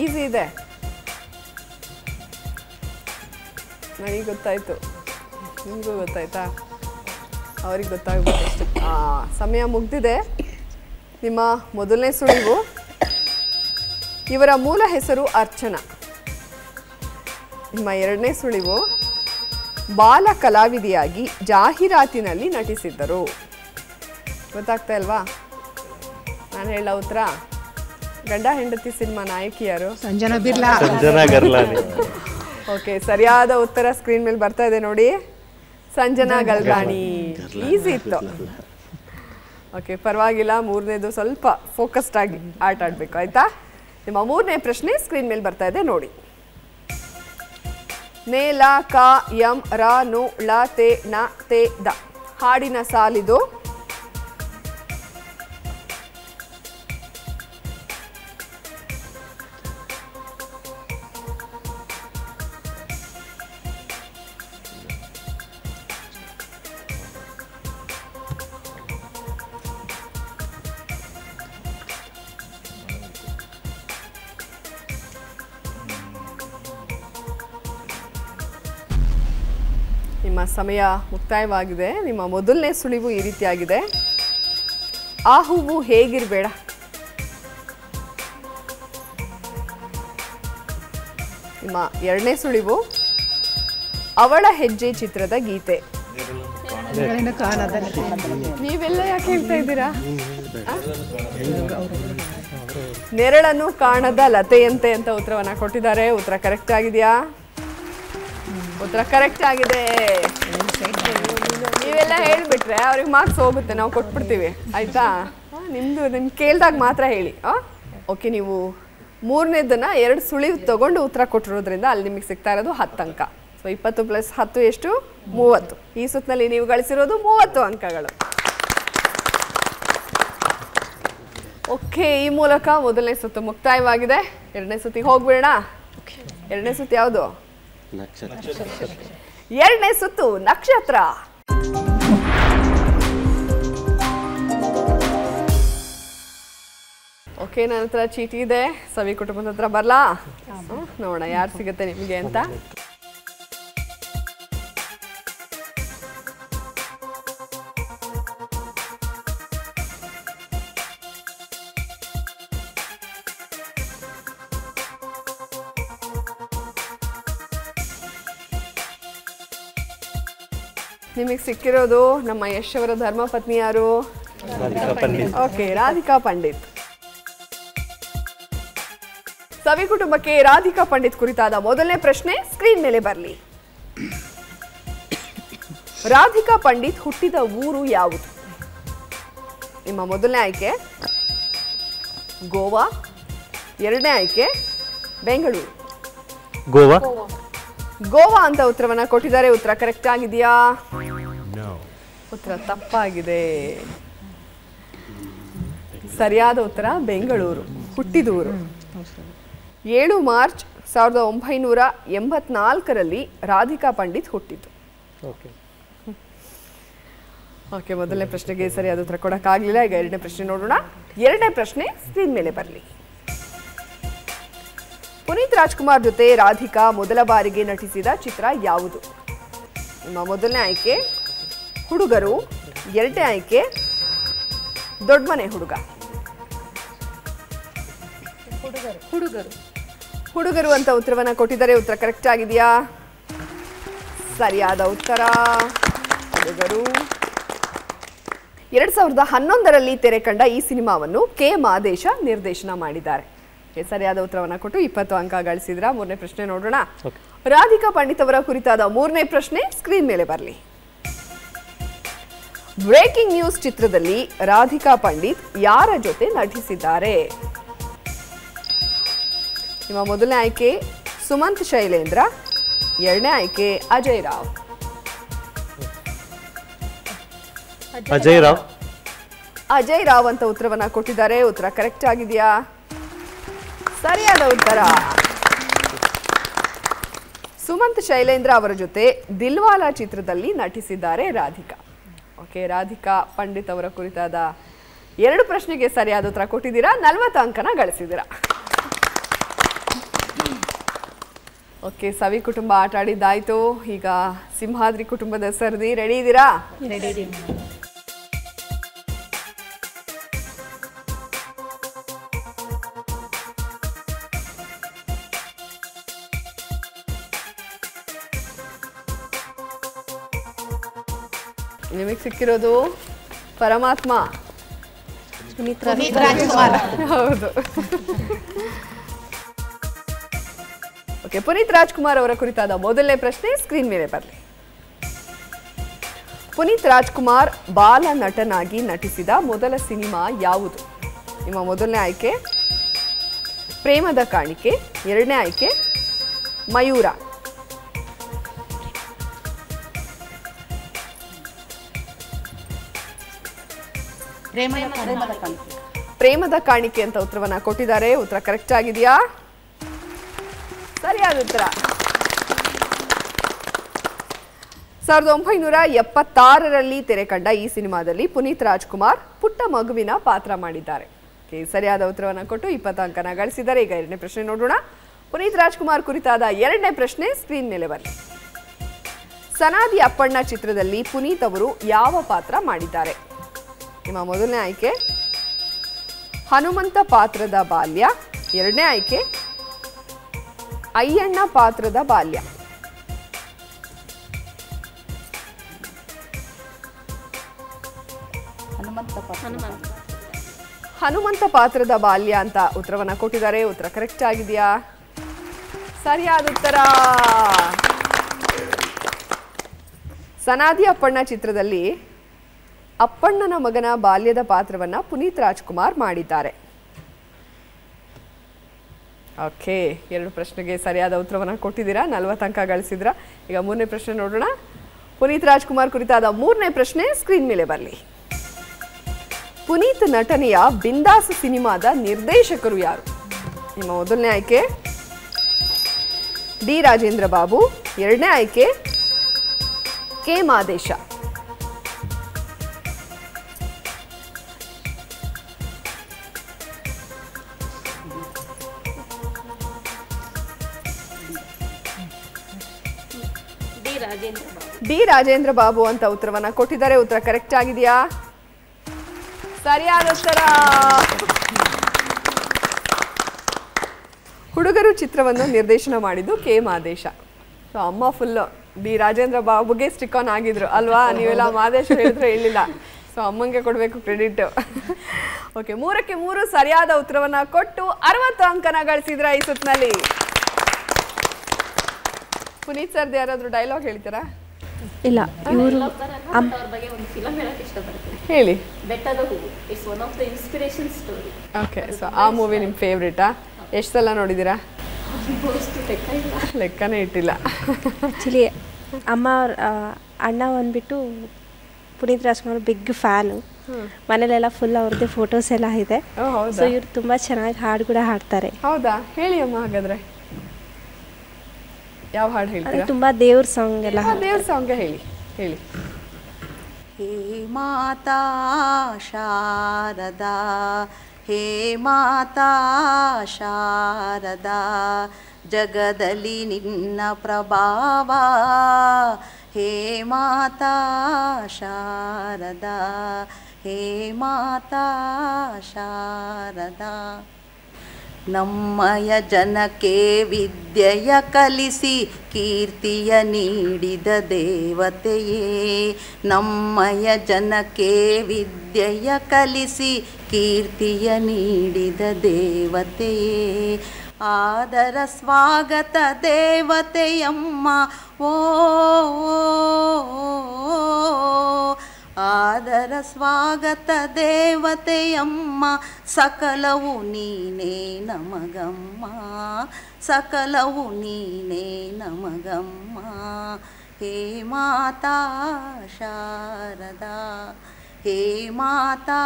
ಈಸಿ ಇದೆ, ನನಗೆ ಗೊತ್ತಾಯ್ತು, ನಿಮಗೂ ಗೊತ್ತಾಯ್ತಾ? ಅವ್ರಿಗೆ ಗೊತ್ತಾಗ್ಬೇಕಷ್ಟೆ. ಸಮಯ ಮುಗ್ದಿದೆ. ನಿಮ್ಮ ಮೊದಲನೇ ಸುಳಿವು ಇವರ ಮೂಲ ಹೆಸರು ಅರ್ಚನಾ. ನಿಮ್ಮ ಎರಡನೇ ಸುಳಿವು ಬಾಲ ಕಲಾವಿದೆಯಾಗಿ ಜಾಹೀರಾತಿನಲ್ಲಿ ನಟಿಸಿದ್ದರು. ಗೊತ್ತಾಗ್ತಾ ಇಲ್ವಾ? ನಾನು ಹೇಳ ಉತ್ತರ ಗಂಡ ಹೆಂಡತಿ ಸಿನಿಮಾ ನಾಯಕಿಯರು ಸಂಜನಾ ಬಿರ್ಲಾ. ಓಕೆ, ಸರಿಯಾದ ಉತ್ತರ ಸ್ಕ್ರೀನ್ ಮೇಲೆ ಬರ್ತಾ ಇದೆ ನೋಡಿ. ಸಂಜನಾ ಗಲ್ರಾಣಿ. ಈಸಿ ಇತ್ತು. ಓಕೆ, ಪರವಾಗಿಲ್ಲ. ಮೂರನೇದು ಸ್ವಲ್ಪ ಫೋಕಸ್ಡ್ ಆಗಿ ಆಟ ಆಡಬೇಕು, ಆಯ್ತಾ? ನಿಮ್ಮ ಮೂರನೇ ಪ್ರಶ್ನೆ ಸ್ಕ್ರೀನ್ ಮೇಲೆ ಬರ್ತಾ ಇದೆ ನೋಡಿ. ನೇ ಲ ಕ ಯಂ ರ ನು ಳ ತೇ ನ ತೇ ದ ಹಾಡಿನ ಸಾಲಿದು. ನಿಮ್ಮ ಸಮಯ ಮುಕ್ತಾಯವಾಗಿದೆ. ನಿಮ್ಮ ಮೊದಲನೇ ಸುಳಿವು ಈ ರೀತಿಯಾಗಿದೆ. ಆ ಹೂವು ಹೇಗಿರಬೇಡ. ನಿಮ್ಮ ಎರಡನೇ ಸುಳಿವು ಅವಳ ಹೆಜ್ಜೆ ಚಿತ್ರದ ಗೀತೆ. ನೀವೆಲ್ಲ ಯಾಕೆ ಹೇಳ್ತಾ ಇದ್ದೀರಾ? ನೆರಳನ್ನು ಕಾಣದ ಲತೆಯಂತೆ ಅಂತ ಉತ್ತರವನ್ನ ಕೊಟ್ಟಿದ್ದಾರೆ. ಉತ್ತರ ಕರೆಕ್ಟ್ ಆಗಿದೆಯಾ? ಉತ್ತರ ಕರೆಕ್ಟ್ ಆಗಿದೆ. ನೀವೆಲ್ಲ ಹೇಳ್ಬಿಟ್ರೆ ಅವ್ರಿಗೆ ಮಾರ್ಕ್ಸ್ ಹೋಗುತ್ತೆ, ನಾವು ಕೊಟ್ಬಿಡ್ತೀವಿ. ಆಯ್ತಾ? ನಿಮ್ಗೆ ಕೇಳಿದಾಗ ಮಾತ್ರ ಹೇಳಿ. ಓಕೆ, ನೀವು ಮೂರನೇದನ್ನ 2 ಸುಳಿವು ತಗೊಂಡು ಉತ್ತರ ಕೊಟ್ಟಿರೋದ್ರಿಂದ ಅಲ್ಲಿ ನಿಮಗೆ ಸಿಗ್ತಾ ಇರೋದು 10 ಅಂಕ. ಸೊ 20 + 10 ಎಷ್ಟು? 30. ಈ ಸುತ್ತಿನಲ್ಲಿ ನೀವು ಗಳಿಸಿರೋದು 30 ಅಂಕಗಳು. ಓಕೆ, ಈ ಮೂಲಕ ಮೊದಲನೇ ಸುತ್ತು ಮುಕ್ತಾಯವಾಗಿದೆ. ಎರಡನೇ ಸುತ್ತಿಗೆ ಹೋಗ್ಬಿಡೋಣ. ಎರಡನೇ ಸುತ್ತು ಯಾವುದು? ನಕ್ಷತ್ರ. ಎರಡನೇ ಸುತ್ತು ನಕ್ಷತ್ರ. ಓಕೆ, ನನ್ನ ಹತ್ರ ಚೀಟಿ ಇದೆ. ಸವಿ ಕುಟುಂಬದ ಹತ್ರ ಬರಲಾ? ನೋಡೋಣ ಯಾರು ಸಿಗುತ್ತೆ ನಿಮಗೆ ಅಂತ. ನಿಮಗೆ ಸಿಕ್ಕಿರೋದು ನಮ್ಮ ಯಶ್ ಅವರ ಧರ್ಮಪತ್ನಿ ಯಾರು? ಓಕೆ, ರಾಧಿಕಾ ಪಂಡಿತ್. ಸವಿ ಕುಟುಂಬಕ್ಕೆ ರಾಧಿಕಾ ಪಂಡಿತ್ ಕುರಿತಾದ ಮೊದಲನೇ ಪ್ರಶ್ನೆ ಸ್ಕ್ರೀನ್ ಮೇಲೆ ಬರಲಿ. ರಾಧಿಕಾ ಪಂಡಿತ್ ಹುಟ್ಟಿದ ಊರು ಯಾವುದು? ನಿಮ್ಮ ಮೊದಲನೇ ಆಯ್ಕೆ ಗೋವಾ, ಎರಡನೇ ಆಯ್ಕೆ ಬೆಂಗಳೂರು. ಗೋವಾ ಅಂತ ಉತ್ತರವನ್ನ ಕೊಟ್ಟಿದ್ದಾರೆ. ಉತ್ತರ ಕರೆಕ್ಟ್ ಆಗಿದೆಯಾ? ಉತ್ತರ ತಪ್ಪಾಗಿದೆ. ಸರಿಯಾದ ಉತ್ತರ ಬೆಂಗಳೂರು, ಹುಟ್ಟಿದೂರು. 7 ಮಾರ್ಚ್ 1984ರಲ್ಲಿ ರಾಧಿಕಾ ಪಂಡಿತ್ ಹುಟ್ಟಿತು. ಓಕೆ, ಮೊದಲನೇ ಪ್ರಶ್ನೆಗೆ ಸರಿಯಾದ ಉತ್ತರ ಕೊಡಕ್ಕಾಗಲಿಲ್ಲ. ಈಗ ಎರಡನೇ ಪ್ರಶ್ನೆ ನೋಡೋಣ. ಎರಡನೇ ಪ್ರಶ್ನೆ ಸ್ಕ್ರೀನ್ ಮೇಲೆ ಬರಲಿ. ಪುನೀತ್ ರಾಜ್ಕುಮಾರ್ ಜೊತೆ ರಾಧಿಕಾ ಮೊದಲ ಬಾರಿಗೆ ನಟಿಸಿದ ಚಿತ್ರ ಯಾವುದು? ನಿಮ್ಮ ಮೊದಲನೇ ಆಯ್ಕೆ ಹುಡುಗರು, ಎರಡನೇ ಆಯ್ಕೆ ದೊಡ್ಡ ಮನೆ ಹುಡುಗ. ಹುಡುಗರು ಅಂತ ಉತ್ತರವನ್ನ ಕೊಟ್ಟಿದ್ದಾರೆ. ಉತ್ತರ ಕರೆಕ್ಟ್ ಆಗಿದೆಯಾ? ಸರಿಯಾದ ಉತ್ತರ ಹುಡುಗರು. 2011ರಲ್ಲಿ ತೆರೆ ಕಂಡ ಈ ಸಿನಿಮಾವನ್ನು ಕೆ ಮಾದೇಶ ನಿರ್ದೇಶನ ಮಾಡಿದ್ದಾರೆ. ಸರಿಯಾದ ಉತ್ತರವನ್ನ ಕೊಟ್ಟು 20 ಅಂಕ ಗಳಿಸಿದ್ರ. ಮೂರನೇ ಪ್ರಶ್ನೆ ನೋಡೋಣ. ರಾಧಿಕಾ ಪಂಡಿತ್ ಅವರ ಕುರಿತಾದ ಮೂರನೇ ಪ್ರಶ್ನೆ ಸ್ಕ್ರೀನ್ ಮೇಲೆ ಬರಲಿ. ಬ್ರೇಕಿಂಗ್ ನ್ಯೂಸ್ ಚಿತ್ರದಲ್ಲಿ ರಾಧಿಕಾ ಪಂಡಿತ್ ಯಾರ ಜೊತೆ ನಟಿಸಿದ್ದಾರೆ? ನಿಮ್ಮ ಮೊದಲನೇ ಆಯ್ಕೆ ಸುಮಂತ್ ಶೈಲೇಂದ್ರ, ಎರಡನೇ ಆಯ್ಕೆ ಅಜಯ್ ರಾವ್. ಅಜಯ್ ರಾವ್ ಅಂತ ಉತ್ತರವನ್ನ ಕೊಟ್ಟಿದ್ದಾರೆ. ಉತ್ತರ ಕರೆಕ್ಟ್ ಆಗಿದೆಯಾ? ಸರಿಯಾದ ಉತ್ತರ. ಸುಮಂತ್ ಶೈಲೇಂದ್ರ ಅವರ ಜೊತೆ ದಿಲ್ವಾಲಾ ಚಿತ್ರದಲ್ಲಿ ನಟಿಸಿದ್ದಾರೆ ರಾಧಿಕಾ. ಓಕೆ, ರಾಧಿಕಾ ಪಂಡಿತ್ ಅವರ ಕುರಿತಾದ 2 ಪ್ರಶ್ನೆಗೆ ಸರಿಯಾದ ಉತ್ತರ ಕೊಟ್ಟಿದ್ದೀರಾ. 40 ಅಂಕನ ಗಳಿಸಿದ್ದೀರಾ. ಓಕೆ, ಸವಿ ಕುಟುಂಬ ಆಟ ಆಡಿದ್ದಾಯ್ತು. ಈಗ ಸಿಂಹಾದ್ರಿ ಕುಟುಂಬದ ಸರದಿ. ರೆಡಿ ಇದ್ದೀರಾ? ನಿಮಗೆ ಸಿಕ್ಕಿರೋದು ಪರಮಾತ್ಮ ಪುನೀತ್ ರಾಜ್ಕುಮಾರ್. ಹೌದು. ಓಕೆ, ಪುನೀತ್ ರಾಜ್ಕುಮಾರ್ ಅವರ ಕುರಿತಾದ ಮೊದಲನೇ ಪ್ರಶ್ನೆ ಸ್ಕ್ರೀನ್ ಮೇಲೆ ಬರಲಿ. ಪುನೀತ್ ರಾಜ್ಕುಮಾರ್ ಬಾಲ ನಟನಾಗಿ ನಟಿಸಿದ ಮೊದಲ ಸಿನಿಮಾ ಯಾವುದು? ನಿಮ್ಮ ಮೊದಲನೇ ಆಯ್ಕೆ ಪ್ರೇಮದ ಕಾಣಿಕೆ, ಎರಡನೇ ಆಯ್ಕೆ ಮಯೂರ. ಪ್ರೇಮದ ಕಾಣಿಕೆ ಅಂತ ಉತ್ತರವನ್ನ ಕೊಟ್ಟಿದ್ದಾರೆ. ಉತ್ತರ ಕರೆಕ್ಟ್ ಆಗಿದೆಯಾ? ಸರಿಯಾದ ಉತ್ತರ. 1976ರಲ್ಲಿ ತೆರೆ ಕಂಡ ಈ ಸಿನಿಮಾದಲ್ಲಿ ಪುನೀತ್ ರಾಜ್ಕುಮಾರ್ ಪುಟ್ಟ ಮಗುವಿನ ಪಾತ್ರ ಮಾಡಿದ್ದಾರೆ. ಸರಿಯಾದ ಉತ್ತರವನ್ನ ಕೊಟ್ಟು 20 ಅಂಕನ ಗಳಿಸಿದ್ದಾರೆ. ಈಗ ಎರಡನೇ ಪ್ರಶ್ನೆ ನೋಡೋಣ. ಪುನೀತ್ ರಾಜ್ಕುಮಾರ್ ಕುರಿತಾದ ಎರಡನೇ ಪ್ರಶ್ನೆ ಸ್ಕ್ರೀನ್ ಮೇಲೆ ಬರಲಿ. ಸನಾದಿ ಅಪ್ಪಣ್ಣ ಚಿತ್ರದಲ್ಲಿ ಪುನೀತ್ ಅವರು ಯಾವ ಪಾತ್ರ ಮಾಡಿದ್ದಾರೆ? ನಿಮ್ಮ ಮೊದಲನೇ ಆಯ್ಕೆ ಹನುಮಂತ ಪಾತ್ರದ ಬಾಲ್ಯ, ಎರಡನೇ ಆಯ್ಕೆ ಅಯ್ಯಣ್ಣ ಪಾತ್ರದ ಬಾಲ್ಯ. ಹನುಮಂತ ಪಾತ್ರದ ಬಾಲ್ಯ ಅಂತ ಉತ್ತರವನ್ನ ಕೊಟ್ಟಿದ್ದಾರೆ. ಉತ್ತರ ಕರೆಕ್ಟ್ ಆಗಿದೆಯಾ? ಸರಿಯಾದ ಉತ್ತರ. ಸನಾದಿ ಅಪ್ಪಣ್ಣ ಚಿತ್ರದಲ್ಲಿ ಅಪ್ಪಣ್ಣನ ಮಗನ ಬಾಲ್ಯದ ಪಾತ್ರವನ್ನ ಪುನೀತ್ ರಾಜ್ಕುಮಾರ್ ಮಾಡಿದ್ದಾರೆ. ಓಕೆ, 2 ಪ್ರಶ್ನೆಗೆ ಸರಿಯಾದ ಉತ್ತರವನ್ನ ಕೊಟ್ಟಿದ್ದೀರಾ, 40 ಅಂಕ ಗಳಿಸಿದ್ರ. ಈಗ 3ನೇ ಪ್ರಶ್ನೆ ನೋಡೋಣ. ಪುನೀತ್ ರಾಜ್ಕುಮಾರ್ ಕುರಿತಾದ 3ನೇ ಪ್ರಶ್ನೆ ಸ್ಕ್ರೀನ್ ಮೇಲೆ ಬರಲಿ. ಪುನೀತ್ ನಟನೆಯ ಬಿಂದಾಸ್ ಸಿನಿಮಾದ ನಿರ್ದೇಶಕರು ಯಾರು? ನಿಮ್ಮ ಮೊದಲನೇ ಆಯ್ಕೆ ಡಿ ರಾಜೇಂದ್ರ ಬಾಬು, ಎರಡನೇ ಆಯ್ಕೆ ಕೆ ಮಾದೇಶ. ಡಿ ರಾಜೇಂದ್ರ ಬಾಬು ಅಂತ ಉತ್ತರವನ್ನ ಕೊಟ್ಟಿದ್ದಾರೆ. ಉತ್ತರ ಕರೆಕ್ಟ್ ಆಗಿದೆಯಾ? ಸರಿಯಾದ ಉತ್ತರ. ಹುಡುಗರು ಚಿತ್ರವನ್ನು ನಿರ್ದೇಶನ ಮಾಡಿದ್ದು ಕೆ ಮಾದೇಶ. ಸೊ ಅಮ್ಮ ಫುಲ್ ಡಿ ರಾಜೇಂದ್ರ ಬಾಬುಗೆ ಸ್ಟಿಕ್ ಆನ್ ಆಗಿದ್ರು ಅಲ್ವಾ? ನೀವೆಲ್ಲ ಮಾದೇಶ ಹೇಳಿದ್ರೆ ಹೇಳಿಲ್ಲ. ಸೊ ಅಮ್ಮಂಗೆ ಕೊಡಬೇಕು ಕ್ರೆಡಿಟ್. ಓಕೆ, 3ಕ್ಕೆ 3 ಸರಿಯಾದ ಉತ್ತರವನ್ನ ಕೊಟ್ಟು 60 ಅಂಕನ ಗಳಿಸಿದ್ರ ಈ ಸುತ್ತಿನಲ್ಲಿ. ಪುನೀತ್ ಸರ್ದು ಯಾರಾದ್ರೂ ಡೈಲಾಗ್ ಹೇಳ್ತೀರಾ? ಇಲ್ಲ, ಇವರು ಹೇಳಿ. ಓಕೆ, ಸೊ ಆ ಮೂವಿ ನಿಮ್ಮ ಫೇವ್ರೇಟಾ? ಎಷ್ಟು ಸಲ ನೋಡಿದ್ದೀರಾ? ಲೆಕ್ಕನೇ ಇಟ್ಟಿಲ್ಲ. ಆ್ಯಕ್ಚುಲಿ ಅಮ್ಮ ಅಣ್ಣ ಬಂದ್ಬಿಟ್ಟು ಪುನೀತ್ ರಾಜ್ಕುಮಾರ್ ಬಿಗ್ ಫ್ಯಾನು. ಮನೇಲೆಲ್ಲ ಫುಲ್ ಅವ್ರದ್ದೇ ಫೋಟೋಸ್ ಎಲ್ಲ ಇದೆ. ಸೊ ಇವ್ರು ತುಂಬ ಚೆನ್ನಾಗಿ ಹಾಡು ಕೂಡ ಹಾಡ್ತಾರೆ. ಹೌದಾ? ಹೇಳಿ ಅಮ್ಮ ಹಾಗಾದ್ರೆ. ಯಾವ ಹಾಡು ಹೇಳ್ತೀರಾ? ತುಂಬ ದೇವ್ರ ಸಾಂಗ್ ಎಲ್ಲ. ದೇವ್ರ ಸಾಂಗ್ ಹೇಳಿ ಹೇಳಿ. ಹೇ ಮಾತಾ ಶಾರದಾ, ಹೇ ಮಾತಾ ಶಾರದಾ, ಜಗದಲ್ಲಿ ನಿನ್ನ ಪ್ರಭಾವ, ಹೇ ಮಾತಾ ಶಾರದಾ, ಹೇ ಮಾತಾ ಶಾರದಾ. ನಮ್ಮಯ ಜನಕ್ಕೆ ವಿದ್ಯೆಯ ಕಲಿಸಿ ಕೀರ್ತಿಯ ನೀಡಿದ ದೇವತೆಯೇ, ನಮ್ಮಯ ಜನಕ್ಕೆ ವಿದ್ಯೆಯ ಕಲಿಸಿ ಕೀರ್ತಿಯ ನೀಡಿದ ದೇವತೆಯೇ, ಆದರ ಸ್ವಾಗತ ದೇವತೆಯಮ್ಮ, ಓ ಆದರ ಸ್ವಾಗತ ದೇವತೆಯಮ್ಮ, ಸಕಲವು ನೀನೇ ನಮಗಮ್ಮ, ಸಕಲವು ನೀನೇ ನಮಗಮ್ಮ, ಹೇ ಮಾತಾ ಶಾರದಾ, ಹೇ ಮಾತಾ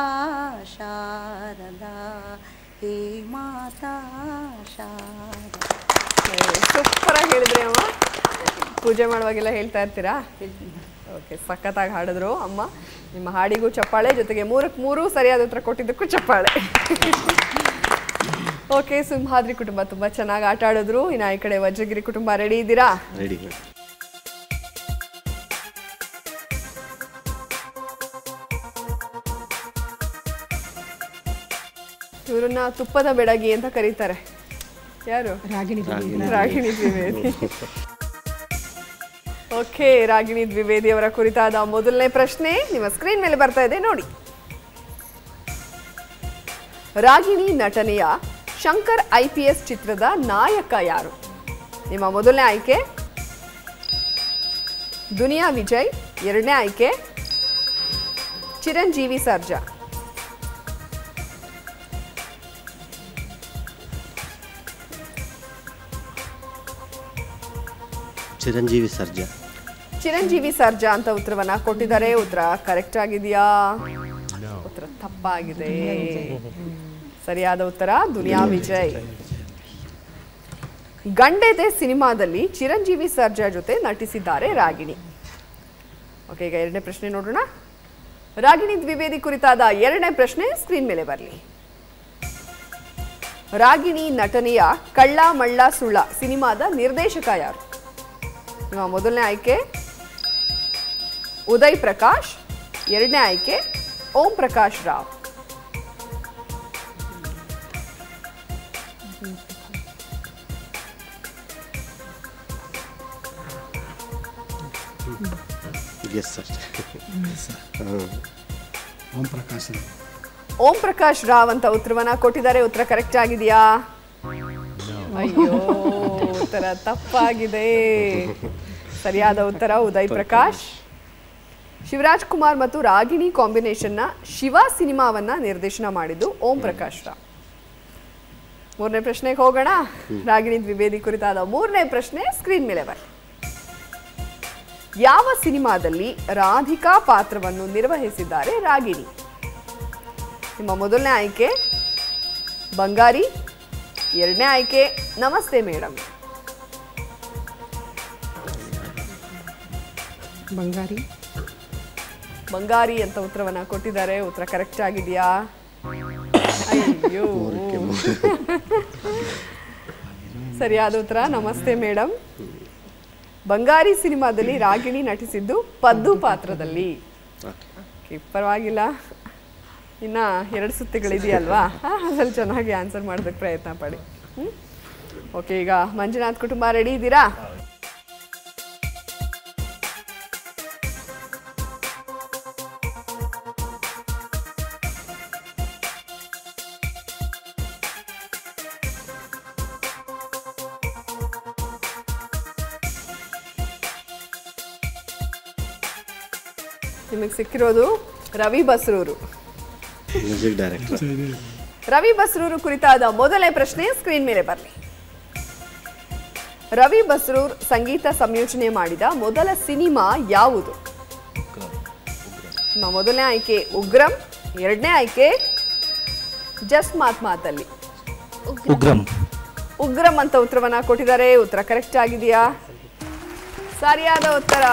ಶಾರದಾ, ಹೇ ಮಾತಾ ಶಾರದಾ. ಸೂಪರ್ ಆಗಿ ಹೇಳಿದ್ರಿ ಅಮ್ಮ. ಪೂಜೆ ಮಾಡುವಾಗೆಲ್ಲ ಹೇಳ್ತಾ ಇರ್ತೀರಾ? ಓಕೆ, ಸಖತ್ತಾಗಿ ಹಾಡಿದ್ರು ಅಮ್ಮ. ನಿಮ್ಮ ಹಾಡಿಗೂ ಚಪ್ಪಾಳೆ, ಜೊತೆಗೆ 3ಕ್ಕೆ 3 ಸರಿಯಾದ ಉತ್ತರ ಕೊಟ್ಟಿದ್ದಕ್ಕೂ ಚಪ್ಪಾಳೆ. ಓಕೆ, ಸಿಂಹಾದ್ರಿ ಕುಟುಂಬ ತುಂಬಾ ಚೆನ್ನಾಗಿ ಆಟ ಆಡಿದ್ರು. ಇನ್ನು ಈ ಕಡೆ ವಜ್ರಗಿರಿ ಕುಟುಂಬ ರೆಡಿ ಇದ್ದೀರಾ? ರೆಡಿ. ಇವರನ್ನ ತುಪ್ಪದ ಬೆಡಗಿ ಅಂತ ಕರೀತಾರೆ. ಯಾರು? ರಾಗಿಣಿ ದ್ವಿವೇದಿ. ಓಕೆ, ರಾಗಿಣಿ ದ್ವಿವೇದಿ ಅವರ ಕುರಿತಾದ ಮೊದಲನೇ ಪ್ರಶ್ನೆ ನಿಮ್ಮ ಸ್ಕ್ರೀನ್ ಮೇಲೆ ಬರ್ತಾ ಇದೆ ನೋಡಿ. ರಾಗಿಣಿ ನಟನೆಯ ಶಂಕರ್ IPS ಚಿತ್ರದ ನಾಯಕ ಯಾರು? ನಿಮ್ಮ ಮೊದಲನೇ ಆಯ್ಕೆ ದುನಿಯಾ ವಿಜಯ್, ಎರಡನೇ ಆಯ್ಕೆ ಚಿರಂಜೀವಿ ಸರ್ಜಾ. ಚಿರಂಜೀವಿ ಸರ್ಜಾ. ಚಿರಂಜೀವಿ ಸರ್ಜಾ ಅಂತ ಉತ್ತರವನ್ನ ಕೊಟ್ಟಿದ್ದಾರೆ. ಉತ್ತರ ಕರೆಕ್ಟ್ ಆಗಿದೆಯಾ? ಉತ್ತರ ತಪ್ಪಾಗಿದೆ. ಸರಿಯಾದ ಉತ್ತರ ದುನಿಯಾ ವಿಜಯ್. ಗಂಡೆದೆ ಸಿನಿಮಾದಲ್ಲಿ ಚಿರಂಜೀವಿ ಸರ್ಜಾ ಜೊತೆ ನಟಿಸಿದ್ದಾರೆ ರಾಗಿಣಿ. ಓಕೆ, ಈಗ 2ನೇ ಪ್ರಶ್ನೆ ನೋಡೋಣ. ರಾಗಿಣಿ ದ್ವಿವೇದಿ ಕುರಿತಾದ 2ನೇ ಪ್ರಶ್ನೆ ಸ್ಕ್ರೀನ್ ಮೇಲೆ ಬರಲಿ. ರಾಗಿಣಿ ನಟನೆಯ ಕಳ್ಳ ಮಳ್ಳ ಸುಳ್ಳ ಸಿನಿಮಾದ ನಿರ್ದೇಶಕ ಯಾರು? ನಿಮ್ಮ ಮೊದಲನೇ ಆಯ್ಕೆ ಉದಯ್ ಪ್ರಕಾಶ್, ಎರಡನೇ ಆಯ್ಕೆ ಓಂ ಪ್ರಕಾಶ್ ರಾವ್. ಓಂ ಪ್ರಕಾಶ್ ರಾವ್ ಅಂತ ಉತ್ತರವನ್ನ ಕೊಟ್ಟಿದ್ದಾರೆ. ಉತ್ತರ ಕರೆಕ್ಟ್ ಆಗಿದೆಯಾ? ಅಯ್ಯೋ, ಉತ್ತರ ತಪ್ಪಾಗಿದೆ. ಸರಿಯಾದ ಉತ್ತರ ಉದಯ್ ಪ್ರಕಾಶ್. ಶಿವರಾಜ್ ಕುಮಾರ್ ಮತ್ತು ರಾಗಿಣಿ ಕಾಂಬಿನೇಷನ್ನ ಶಿವ ಸಿನಿಮಾವನ್ನ ನಿರ್ದೇಶನ ಮಾಡಿದ್ದು ಓಂ ಪ್ರಕಾಶ್ ರಾವ್. ಮೂರನೇ ಪ್ರಶ್ನೆಗೆ ಹೋಗೋಣ. ರಾಗಿಣಿ ದ್ವಿವೇದಿ ಕುರಿತಾದ ಮೂರನೇ ಪ್ರಶ್ನೆ ಸ್ಕ್ರೀನ್ ಮೇಲೆ ಬನ್ನಿ. ಯಾವ ಸಿನಿಮಾದಲ್ಲಿ ರಾಧಿಕಾ ಪಾತ್ರವನ್ನು ನಿರ್ವಹಿಸಿದ್ದಾರೆ ರಾಗಿಣಿ? ನಿಮ್ಮ ಮೊದಲನೇ ಆಯ್ಕೆ ಬಂಗಾರಿ, ಎರಡನೇ ಆಯ್ಕೆ ನಮಸ್ತೆ ಮೇಡಮ್. ಬಂಗಾರಿ ಅಂತ ಉತ್ತರವನ್ನ ಕೊಟ್ಟಿದ್ದಾರೆ. ಉತ್ತರ ಕರೆಕ್ಟ್ ಆಗಿದೆಯಾ? ಅಯ್ಯೋ, ಸರಿಯಾದ ಉತ್ತರ ನಮಸ್ತೆ ಮೇಡಮ್. ಬಂಗಾರಿ ಸಿನಿಮಾದಲ್ಲಿ ರಾಗಿಣಿ ನಟಿಸಿದ್ದು ಪದ್ದು ಪಾತ್ರದಲ್ಲಿ. ಪರವಾಗಿಲ್ಲ, ಇನ್ನ 2 ಸುತ್ತಿಗಳಿದೆಯಲ್ವಾ, ಅದ್ರಲ್ಲಿ ಚೆನ್ನಾಗಿ ಆನ್ಸರ್ ಮಾಡೋದಕ್ಕೆ ಪ್ರಯತ್ನ ಪಡಿ. ಓಕೆ, ಈಗ ಮಂಜುನಾಥ್ ಕುಟುಂಬ ರೆಡಿ ಇದ್ದೀರಾ? ನಿಮಗೆ ಸಿಕ್ಕಿರೋದು ರವಿ ಬಸ್ರೂರು, ಮ್ಯೂಸಿಕ್ ಡೈರೆಕ್ಟರ್. ರವಿ ಬಸ್ರೂರು ಕುರಿತಾದ ಮೊದಲನೇ ಪ್ರಶ್ನೆ ಸ್ಕ್ರೀನ್ ಮೇಲೆ ಬರಲಿ. ರವಿ ಬಸ್ರೂರ್ ಸಂಗೀತ ಸಂಯೋಜನೆ ಮಾಡಿದ ಮೊದಲ ಸಿನಿಮಾ ಯಾವುದು? ನಿಮ್ಮ ಮೊದಲನೇ ಆಯ್ಕೆ ಉಗ್ರಂ, ಎರಡನೇ ಆಯ್ಕೆ ಜಸ್ಟ್ ಮಾತಲ್ಲಿ. ಉಗ್ರಂ ಅಂತ ಉತ್ತರವನ್ನ ಕೊಟ್ಟಿದ್ದಾರೆ. ಉತ್ತರ ಕರೆಕ್ಟ್ ಆಗಿದೆಯಾ? ಸರಿಯಾದ ಉತ್ತರ.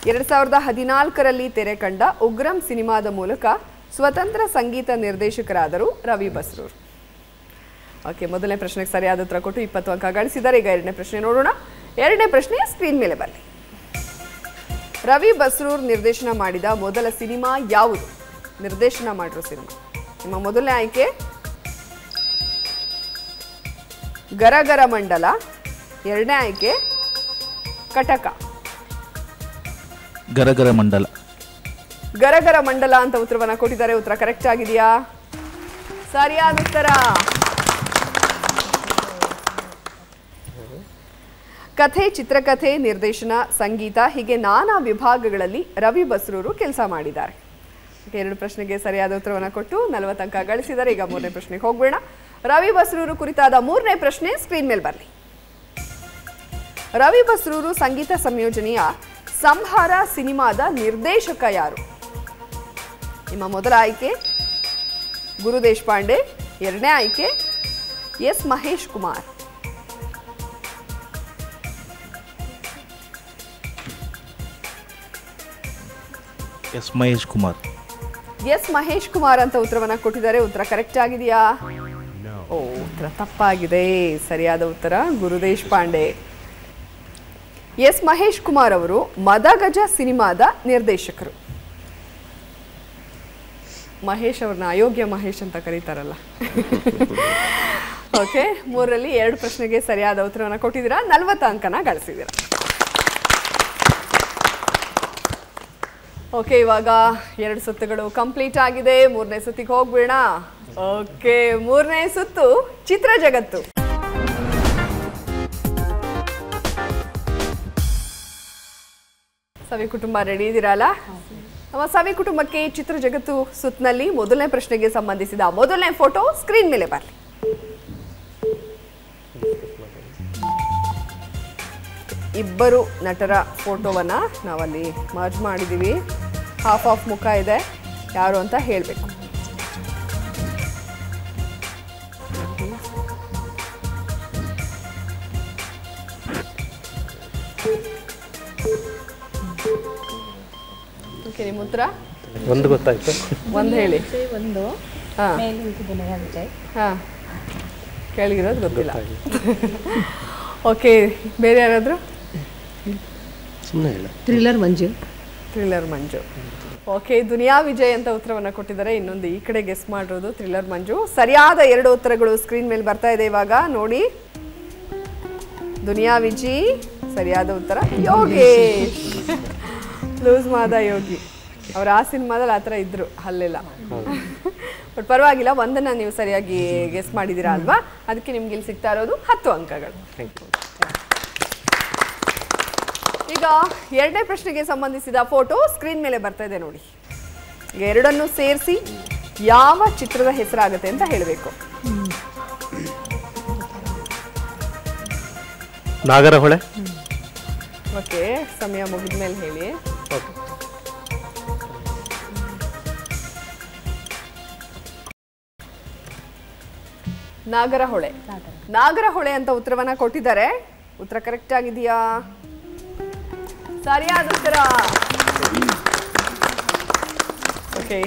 2014ರಲ್ಲಿ ತೆರೆ ಕಂಡ ಉಗ್ರಂ ಸಿನಿಮಾದ ಮೂಲಕ ಸ್ವತಂತ್ರ ಸಂಗೀತ ನಿರ್ದೇಶಕರಾದರು ರವಿ ಬಸ್ರೂರ್. ಓಕೆ, ಮೊದಲನೇ ಪ್ರಶ್ನೆಗೆ ಸರಿಯಾದ ಉತ್ತರ ಕೊಟ್ಟು 20 ಅಂಕ ಗಳಿಸಿದ್ದಾರೆ. ಈಗ ಎರಡನೇ ಪ್ರಶ್ನೆ ನೋಡೋಣ. ಎರಡನೇ ಪ್ರಶ್ನೆ ಸ್ಕ್ರೀನ್ ಮೇಲೆ ಬರಲಿ. ರವಿ ಬಸ್ರೂರ್ ನಿರ್ದೇಶನ ಮಾಡಿದ ಮೊದಲ ಸಿನಿಮಾ ಯಾವುದು? ನಿರ್ದೇಶನ ಮಾಡಿರೋ ಸಿನಿಮಾ. ನಿಮ್ಮ ಮೊದಲನೇ ಆಯ್ಕೆ ಗರಗರ ಮಂಡಲ, ಎರಡನೇ ಆಯ್ಕೆ ಕಟಕ. ಗರಗರ ಮಂಡಲ. ಗರಗರ ಮಂಡಲ ಅಂತ ಉತ್ತರವನ್ನ ಕೊಟ್ಟಿದ್ದಾರೆ. ಉತ್ತರ ಕರೆಕ್ಟ್ ಆಗಿದೆಯಾ? ಸರಿಯಾದ ಉತ್ತರ. ಕಥೆ, ಚಿತ್ರಕಥೆ, ನಿರ್ದೇಶನ, ಸಂಗೀತ ಹೀಗೆ ನಾನಾ ವಿಭಾಗಗಳಲ್ಲಿ ರವಿ ಬಸ್ರೂರು ಕೆಲಸ ಮಾಡಿದ್ದಾರೆ. 2 ಪ್ರಶ್ನೆಗೆ ಸರಿಯಾದ ಉತ್ತರವನ್ನು ಕೊಟ್ಟು 40 ಅಂಕ ಗಳಿಸಿದ್ದಾರೆ. ಈಗ ಮೂರನೇ ಪ್ರಶ್ನೆಗೆ ಹೋಗೋಣ. ರವಿ ಬಸ್ರೂರು ಕುರಿತಾದ ಮೂರನೇ ಪ್ರಶ್ನೆ ಸ್ಕ್ರೀನ್ ಮೇಲೆ ಬರಲಿ. ರವಿ ಬಸ್ರೂರು ಸಂಗೀತ ಸಂಯೋಜನೆಯ ಸಂಹಾರ ಸಿನಿಮಾದ ನಿರ್ದೇಶಕ ಯಾರು? ನಿಮ್ಮ ಮೊದಲ ಆಯ್ಕೆ ಗುರು ದೇಶಪಾಂಡೆ, ಎರಡನೇ ಆಯ್ಕೆ S Mahesh Kumar. S Mahesh Kumar. S Mahesh Kumar ಅಂತ ಉತ್ತರವನ್ನ ಕೊಟ್ಟಿದ್ದಾರೆ. ಉತ್ತರ ಕರೆಕ್ಟ್ ಆಗಿದೆಯಾ? ಓ, ಉತ್ತರ ತಪ್ಪಾಗಿದೆ. ಸರಿಯಾದ ಉತ್ತರ ಗುರು ದೇಶಪಾಂಡೆ. ಎಸ್ ಮಹೇಶ್ ಕುಮಾರ್ ಅವರು ಮದಗಜ ಸಿನಿಮಾದ ನಿರ್ದೇಶಕರು. ಮಹೇಶ್ ಅವ್ರನ್ನ ಅಯೋಗ್ಯ ಮಹೇಶ್ ಅಂತ ಕರೀತಾರಲ್ಲ. ಓಕೆ, 3ರಲ್ಲಿ 2 ಪ್ರಶ್ನೆಗೆ ಸರಿಯಾದ ಉತ್ತರವನ್ನು ಕೊಟ್ಟಿದ್ದೀರಾ. 40 ಅಂಕನ ಗಳಿಸಿದ್ದೀರಾ. ಓಕೆ, ಇವಾಗ 2 ಸುತ್ತುಗಳು ಕಂಪ್ಲೀಟ್ ಆಗಿದೆ. ಮೂರನೇ ಸುತ್ತಿಗೆ ಹೋಗ್ಬೇಡ. ಓಕೆ, ಮೂರನೇ ಸುತ್ತು ಚಿತ್ರ ಜಗತ್ತು. ಸವಿ ಕುಟುಂಬ ರೆಡಿ ಇದ್ದೀರಲ್ಲ? ನಮ್ಮ ಸವಿ ಕುಟುಂಬಕ್ಕೆ ಚಿತ್ರ ಜಗತ್ತು ಸುತ್ತಿನಲ್ಲಿ ಮೊದಲನೇ ಪ್ರಶ್ನೆಗೆ ಸಂಬಂಧಿಸಿದ ಮೊದಲನೇ ಫೋಟೋ ಸ್ಕ್ರೀನ್ ಮೇಲೆ ಬರಲಿ. ಇಬ್ಬರು ನಟರ ಫೋಟೋವನ್ನ ನಾವಲ್ಲಿ ಮರ್ಜ್ ಮಾಡಿದ್ದೀವಿ. ಹಾಫ್ ಆಫ್ ಮುಖ ಇದೆ, ಯಾರು ಅಂತ ಹೇಳಬೇಕು. ಓಕೆ, ನಿಮ್ಮ ಉತ್ತರ ಒಂದು ಗೊತ್ತಾಯ್ತು. ಒಂದು ಹೇಳಿ. ಒಂದು ಹಾಂ ವಿಜಯ್. ಹಾಂ, ಕೆಳಗಿರೋದು ಗೊತ್ತಿಲ್ಲ. ಓಕೆ, ಬೇರೆ ಯಾರಾದರೂ? ಸುಮ್ಮನೆ ಹೇಳ. ಥ್ರಿಲ್ಲರ್ ಮಂಜು. ಥ್ರಿಲ್ಲರ್ ಮಂಜು. ಓಕೆ, ದುನಿಯಾ ವಿಜಯ್ ಅಂತ ಉತ್ತರವನ್ನು ಕೊಟ್ಟಿದ್ದಾರೆ. ಇನ್ನೊಂದು ಈ ಕಡೆ ಗೆಸ್ ಮಾಡಿರೋದು ಥ್ರಿಲ್ಲರ್ ಮಂಜು. ಸರಿಯಾದ 2 ಉತ್ತರಗಳು ಸ್ಕ್ರೀನ್ ಮೇಲೆ ಬರ್ತಾ ಇದೆ ಇವಾಗ ನೋಡಿ. ದುನಿಯಾ ವಿಜಯ್ ಸರಿಯಾದ ಉತ್ತರ. ಯೋಗೇಶ್ ಲೂಸ್ ಮಾದ ಯೋಗಿ ಅವ್ರು ಆ ಸಿನಿಮಾದಲ್ಲಿ ಆ ಥರ ಇದ್ರು ಅಲ್ಲೆಲ್ಲ. ಬಟ್ ಪರವಾಗಿಲ್ಲ, ಒಂದನ್ನು ನೀವು ಸರಿಯಾಗಿ ಗೆಸ್ ಮಾಡಿದ್ದೀರಾ ಅಲ್ವಾ, ಅದಕ್ಕೆ ನಿಮ್ಗೆ ಇಲ್ಲಿ ಸಿಗ್ತಾ ಇರೋದು 10 ಅಂಕಗಳು. ಈಗ 2ನೇ ಪ್ರಶ್ನೆಗೆ ಸಂಬಂಧಿಸಿದ ಫೋಟೋ ಸ್ಕ್ರೀನ್ ಮೇಲೆ ಬರ್ತಾ ಇದೆ ನೋಡಿ. ಈಗ ಎರಡನ್ನು ಸೇರಿಸಿ ಯಾವ ಚಿತ್ರದ ಹೆಸರಾಗುತ್ತೆ ಅಂತ ಹೇಳಬೇಕು. ನಾಗರಹೊಳೆ. ಓಕೆ, ಸಮಯ ಮುಗಿದ ಮೇಲೆ ಹೇಳಿ. ನಾಗರಹೊಳೆ. ನಾಗರಹೊಳೆ ಅಂತ ಉತ್ತರವನ್ನ ಕೊಟ್ಟಿದ್ದಾರೆ. ಉತ್ತರ ಕರೆಕ್ಟ್ ಆಗಿದೆಯಾ? ಸರಿಯಾದ ಉತ್ತರ. ಓಕೆ,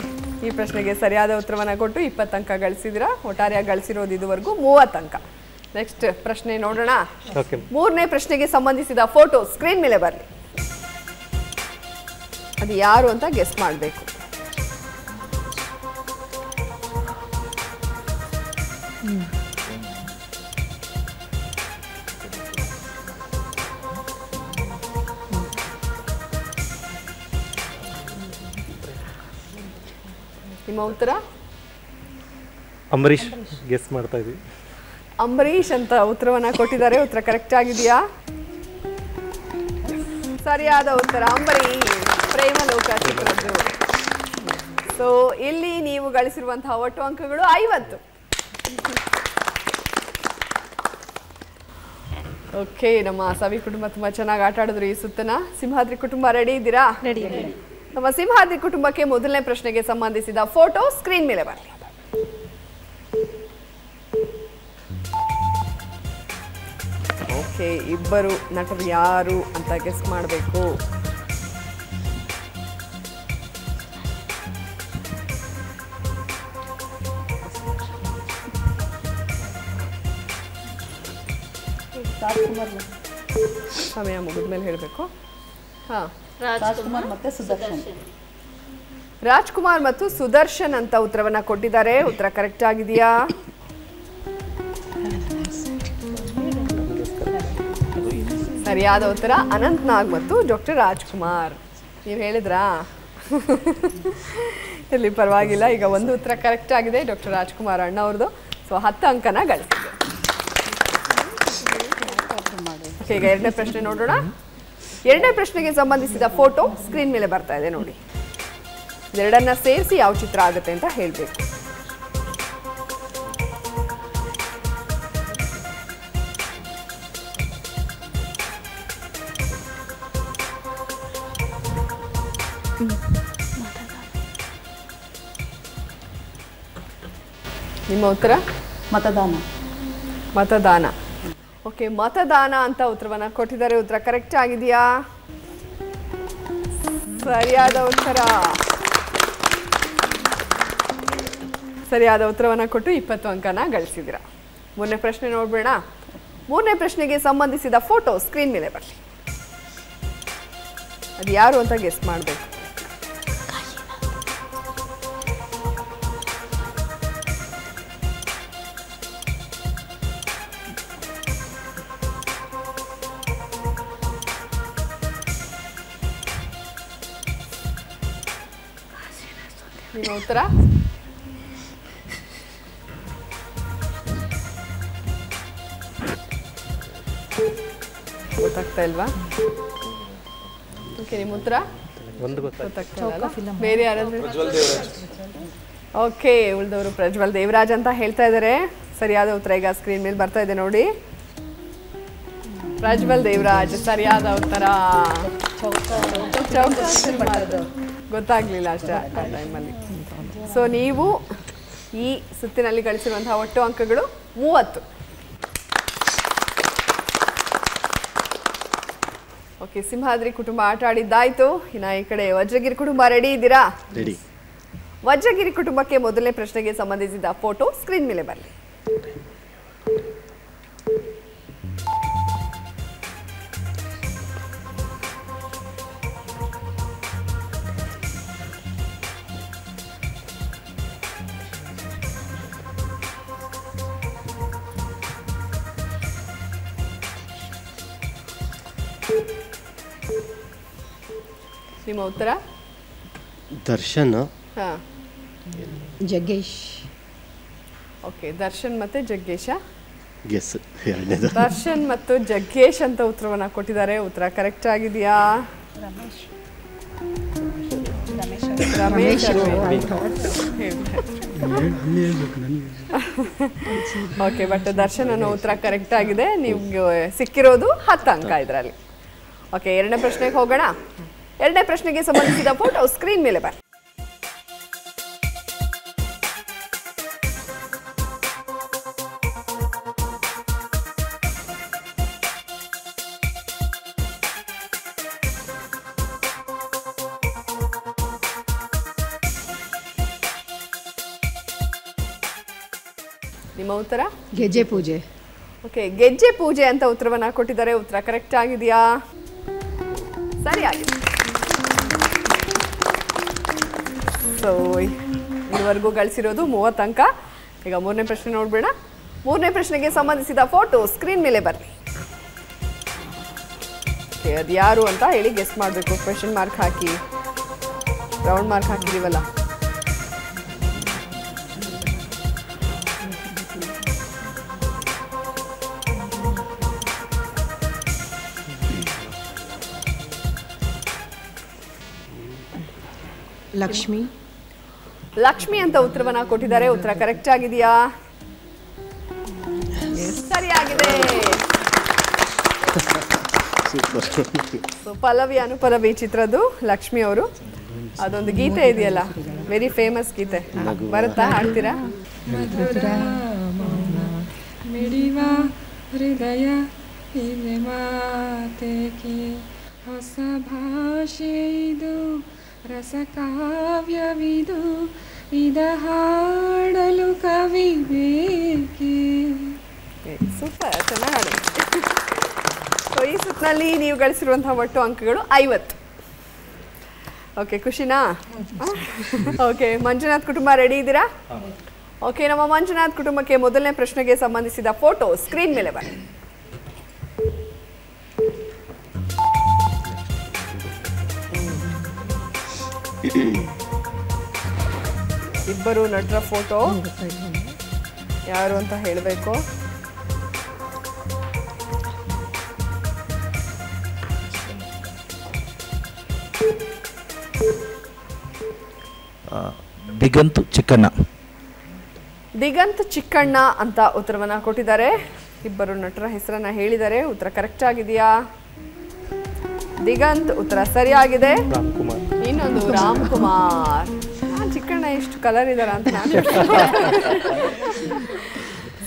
ಈ ಪ್ರಶ್ನೆಗೆ ಸರಿಯಾದ ಉತ್ತರವನ್ನ ಕೊಟ್ಟು 20 ಅಂಕ ಗಳಿಸಿದಿರಾ. ಒಟ್ಟಾರೆಯಾಗಿ ಗಳಿಸಿರೋದು ಇದುವರೆಗೂ 30 ಅಂಕ. ನೆಕ್ಸ್ಟ್ ಪ್ರಶ್ನೆ ನೋಡೋಣ. 3ನೇ ಪ್ರಶ್ನೆಗೆ ಸಂಬಂಧಿಸಿದ ಫೋಟೋ ಸ್ಕ್ರೀನ್ ಮೇಲೆ ಬರಲಿ. ಅದು ಯಾರು ಅಂತ ಗೆಸ್ ಮಾಡಬೇಕು. ನಿಮ್ಮ ಉತ್ತರ? ಅಂಬರೀಷ್. ಗೆಸ್ ಮಾಡ್ತಾ ಇದ್ದೀವಿ. ಅಂಬರೀಷ್ ಅಂತ ಉತ್ತರವನ್ನ ಕೊಟ್ಟಿದ್ದಾರೆ. ಉತ್ತರ ಕರೆಕ್ಟ್ ಆಗಿದೆಯಾ? ಸರಿಯಾದ ಉತ್ತರ ಅಂಬರೀಷ್, ಪ್ರೇಮಲೋಕ ಚಿತ್ರದ್ದು. ಸೊ ಇಲ್ಲಿ ನೀವು ಗಳಿಸಿರುವಂತಹ ಒಟ್ಟು ಅಂಕಗಳು 50. ಓಕೆ, ನಮ್ಮ ಸವಿ ಕುಟುಂಬ ತುಂಬಾ ಚೆನ್ನಾಗಿ ಆಟ ಆಡಿದ್ರು ಈ ಸುತ್ತನ. ಸಿಂಹಾದ್ರಿ ಕುಟುಂಬ ರೆಡಿ ಇದ್ದೀರಾ? ರೆಡಿ. ನಮ್ಮ ಸಿಂಹಾದ್ರಿ ಕುಟುಂಬಕ್ಕೆ ಮೊದಲನೇ ಪ್ರಶ್ನೆಗೆ ಸಂಬಂಧಿಸಿದ ಫೋಟೋ ಸ್ಕ್ರೀನ್ ಮೇಲೆ ಬರಲಿ. ಓಕೆ, ಇಬ್ಬರು ನಟರು ಯಾರು ಅಂತ ಗೆಸ್ ಮಾಡಬೇಕು. ಸಮಯ ಮುಗಿದ್ಮೇಲೆ ಹೇಳಬೇಕು. ಹಾ, ರಾಜ್ಕುಮಾರ್ ಮತ್ತೆ ಸುದರ್ಶನ್. ರಾಜ್ಕುಮಾರ್ ಮತ್ತು ಸುದರ್ಶನ್ ಅಂತ ಉತ್ತರವನ್ನ ಕೊಟ್ಟಿದ್ದಾರೆ. ಉತ್ತರ ಕರೆಕ್ಟ್ ಆಗಿದೆಯಾ? ಸರಿಯಾದ ಉತ್ತರ ಅನಂತ್ ನಾಗ್ ಮತ್ತು ಡಾಕ್ಟರ್ ರಾಜ್ಕುಮಾರ್. ನೀವು ಹೇಳಿದ್ರಾ? ಇಲ್ಲಿ ಪರವಾಗಿಲ್ಲ. ಈಗ ಒಂದು ಉತ್ತರ ಕರೆಕ್ಟ್ ಆಗಿದೆ, ಡಾಕ್ಟರ್ ರಾಜ್ಕುಮಾರ್ ಅಣ್ಣ ಅವ್ರದ್ದು. ಸೊ 10 ಅಂಕನ ಗಳಿಸಿದೆ. ಈಗ 2ನೇ ಪ್ರಶ್ನೆ ನೋಡೋಣ. 2ನೇ ಪ್ರಶ್ನೆಗೆ ಸಂಬಂಧಿಸಿದ ಫೋಟೋ ಸ್ಕ್ರೀನ್ ಮೇಲೆ ಬರ್ತಾ ಇದೆ ನೋಡಿ. ಎರಡನ್ನ ಸೇರಿಸಿ ಯಾವ ಚಿತ್ರ ಆಗುತ್ತೆ ಅಂತ ಹೇಳಬೇಕು. ನಿಮ್ಮ ಉತ್ತರ? ಮತದಾನ. ಮತದಾನ. ಓಕೆ, ಮತದಾನ ಅಂತ ಉತ್ತರವನ್ನ ಕೊಟ್ಟಿದ್ದಾರೆ. ಉತ್ತರ ಕರೆಕ್ಟ್ ಆಗಿದೆಯಾ? ಸರಿಯಾದ ಉತ್ತರ. ಸರಿಯಾದ ಉತ್ತರವನ್ನ ಕೊಟ್ಟು 20 ಅಂಕನ ಗಳಿಸಿದಿರ. 3ನೇ ಪ್ರಶ್ನೆ ನೋಡ್ಬೇಡ. 3ನೇ ಪ್ರಶ್ನೆಗೆ ಸಂಬಂಧಿಸಿದ ಫೋಟೋ ಸ್ಕ್ರೀನ್ ಮೇಲೆ ಬರಲಿ. ಅದು ಯಾರು ಅಂತ ಗೆಸ್ ಮಾಡಬೇಕು. ನಿಮ್ಮ ಉತ್ತರ? ಗೊತ್ತಾಗ್ತಾ ಇಲ್ವಾ? ಓಕೆ, ನಿಮ್ಮ ಉತ್ತರ? ಬೇರೆ ಯಾರಾದ್ರೂ? ಓಕೆ, ಉಳಿದವರು ಪ್ರಜ್ವಲ್ ದೇವರಾಜ್ ಅಂತ ಹೇಳ್ತಾ ಇದ್ದಾರೆ. ಸರಿಯಾದ ಉತ್ತರ ಈಗ ಸ್ಕ್ರೀನ್ ಮೇಲೆ ಬರ್ತಾ ಇದೆ ನೋಡಿ. ಪ್ರಜ್ವಲ್ ದೇವರಾಜ್ ಸರಿಯಾದ ಉತ್ತರ. ಗೊತ್ತಾಗ್ಲಿಲ್ಲ ಅಷ್ಟೇ ಆ ಟೈಮಲ್ಲಿ. ಸೊ ನೀವು ಈ ಸುತ್ತಿನಲ್ಲಿ ಗಳಿಸಿರುವಂತಹ ಒಟ್ಟು ಅಂಕಗಳು 30. ಓಕೆ, ಸಿಂಹಾದ್ರಿ ಕುಟುಂಬ ಆಟ ಆಡಿದ್ದಾಯ್ತು. ಇನ್ನು ಈ ಕಡೆ ವಜ್ರಗಿರಿ ಕುಟುಂಬ ರೆಡಿ ಇದ್ದೀರಾ? ರೆಡಿ. ವಜ್ರಗಿರಿ ಕುಟುಂಬಕ್ಕೆ ಮೊದಲನೇ ಪ್ರಶ್ನೆಗೆ ಸಂಬಂಧಿಸಿದ ಫೋಟೋ ಸ್ಕ್ರೀನ್ ಮೇಲೆ ಬರಲಿ. ನಿಮ್ಮ ಉತ್ತರ? ದರ್ಶನ್. ಹಾಂ, ಜಗ್ಗೇಶ್. ಓಕೆ, ದರ್ಶನ್ ಮತ್ತು ಜಗ್ಗೇಶ. ಗೆಸ್ ಎರಡನೇದು. ದರ್ಶನ್ ಮತ್ತು ಜಗ್ಗೇಶ್ ಅಂತ ಉತ್ತರವನ್ನು ಕೊಟ್ಟಿದ್ದಾರೆ. ಉತ್ತರ ಕರೆಕ್ಟ್ ಆಗಿದೆಯಾ? ರಮೇಶ್ ಓಕೆ, ಬಟ್ ದರ್ಶನ್ ಅನ್ನೋ ಉತ್ತರ ಕರೆಕ್ಟ್ ಆಗಿದೆ. ನಿಮ್ಗೆ ಸಿಕ್ಕಿರೋದು 10 ಅಂಕ ಇದರಲ್ಲಿ. ಓಕೆ, ಎರಡನೇ ಪ್ರಶ್ನೆಗೆ ಹೋಗೋಣ. ಎರಡನೇ ಪ್ರಶ್ನೆಗೆ ಸಂಬಂಧಿಸಿದ ಫೋಟೋ ಸ್ಕ್ರೀನ್ ಮೇಲೆ ಬನ್ನಿ. ನಿಮ್ಮ ಉತ್ತರ? ಗೆಜ್ಜೆ ಪೂಜೆ. ಓಕೆ, ಗೆಜ್ಜೆ ಪೂಜೆ ಅಂತ ಉತ್ತರವನ್ನ ಕೊಟ್ಟಿದ್ದಾರೆ. ಉತ್ತರ ಕರೆಕ್ಟ್ ಆಗಿದೆಯಾ? ಸರಿಯಾಗಿದೆ. ಸೊ ಇದುವರೆಗೂ ಗಳಿಸಿರೋದು 30 ಅಂಕ. ಈಗ ಮೂರನೇ ಪ್ರಶ್ನೆ ನೋಡ್ಬೇಡ. ಮೂರನೇ ಪ್ರಶ್ನೆಗೆ ಸಂಬಂಧಿಸಿದ ಫೋಟೋ ಸ್ಕ್ರೀನ್ ಮೇಲೆ ಬರಲಿ. ಅದು ಯಾರು ಅಂತ ಹೇಳಿ ಗೆಸ್ ಮಾಡಬೇಕು. ಕ್ವೆಶ್ಚನ್ ಮಾರ್ಕ್ ಹಾಕಿ, ರೌಂಡ್ ಮಾರ್ಕ್ ಹಾಕಿದೀವಲ್ಲ. ಲಕ್ಷ್ಮಿ. ಲಕ್ಷ್ಮಿ ಅಂತ ಉತ್ತರವನ್ನ ಕೊಟ್ಟಿದ್ದಾರೆ. ಉತ್ತರ ಕರೆಕ್ಟ್ ಆಗಿದೆಯಾ? ಸರಿಯಾಗಿದೆ. ಸೊ ಪಲ್ಲವಿ ಅನುಪಲ್ಲವಿ ಚಿತ್ರದ್ದು ಲಕ್ಷ್ಮಿ ಅವರು. ಅದೊಂದು ಗೀತೆ ಇದೆಯಲ್ಲ, ವೆರಿ ಫೇಮಸ್ ಗೀತೆ. ಬರುತ್ತಾ? ಹಾಡ್ತೀರಾ? ಹೃದಯ ಮಾತೆಗೆ ಹೊಸ ಭಾಷೆ ಇದು, ರಸಕಾವ್ಯವಿದು, ಇದ ಹಾಡಲು ಕವಿ ಬೇಕೆ. ಸೂಪರ್, ಚೆನ್ನಾಗಿ ಹಾಡಿದೆ. ಸೊ ಈ ಸುತ್ತಿನಲ್ಲಿ ನೀವು ಗಳಿಸಿರುವಂತಹ ಒಟ್ಟು ಅಂಕಗಳು 50. ಓಕೆ, ಖುಷಿನಾ? ಓಕೆ, ಮಂಜುನಾಥ್ ಕುಟುಂಬ ರೆಡಿ ಇದ್ದೀರಾ? ಓಕೆ, ನಮ್ಮ ಮಂಜುನಾಥ್ ಕುಟುಂಬಕ್ಕೆ ಮೊದಲನೇ ಪ್ರಶ್ನೆಗೆ ಸಂಬಂಧಿಸಿದ ಫೋಟೋ ಸ್ಕ್ರೀನ್ ಮೇಲೆ ಬನ್ನಿ. ಇಬ್ಬರು ನಟರ ಫೋಟೋ. ಯಾರು ಅಂತ ಹೇಳಬೇಕು. ದಿಗಂತ್ ಚಿಕ್ಕಣ್ಣ. ದಿಗಂತ್ ಚಿಕ್ಕಣ್ಣ ಅಂತ ಉತ್ತರವನ್ನ ಕೊಟ್ಟಿದ್ದಾರೆ. ಇಬ್ಬರು ನಟರ ಹೆಸರನ್ನ ಹೇಳಿದ್ದಾರೆ. ಉತ್ತರ ಕರೆಕ್ಟ್ ಆಗಿದೆಯಾ? ದಿಗಂತ್ ಉತ್ತರ ಸರಿಯಾಗಿದೆ. ಇನ್ನೊಂದು ರಾಮ್ಕುಮಾರ್. ಚಿಕ್ಕಣ್ಣ ಎಷ್ಟು ಕಲರ್ ಇದಾರ ಅಂತ ನಾನು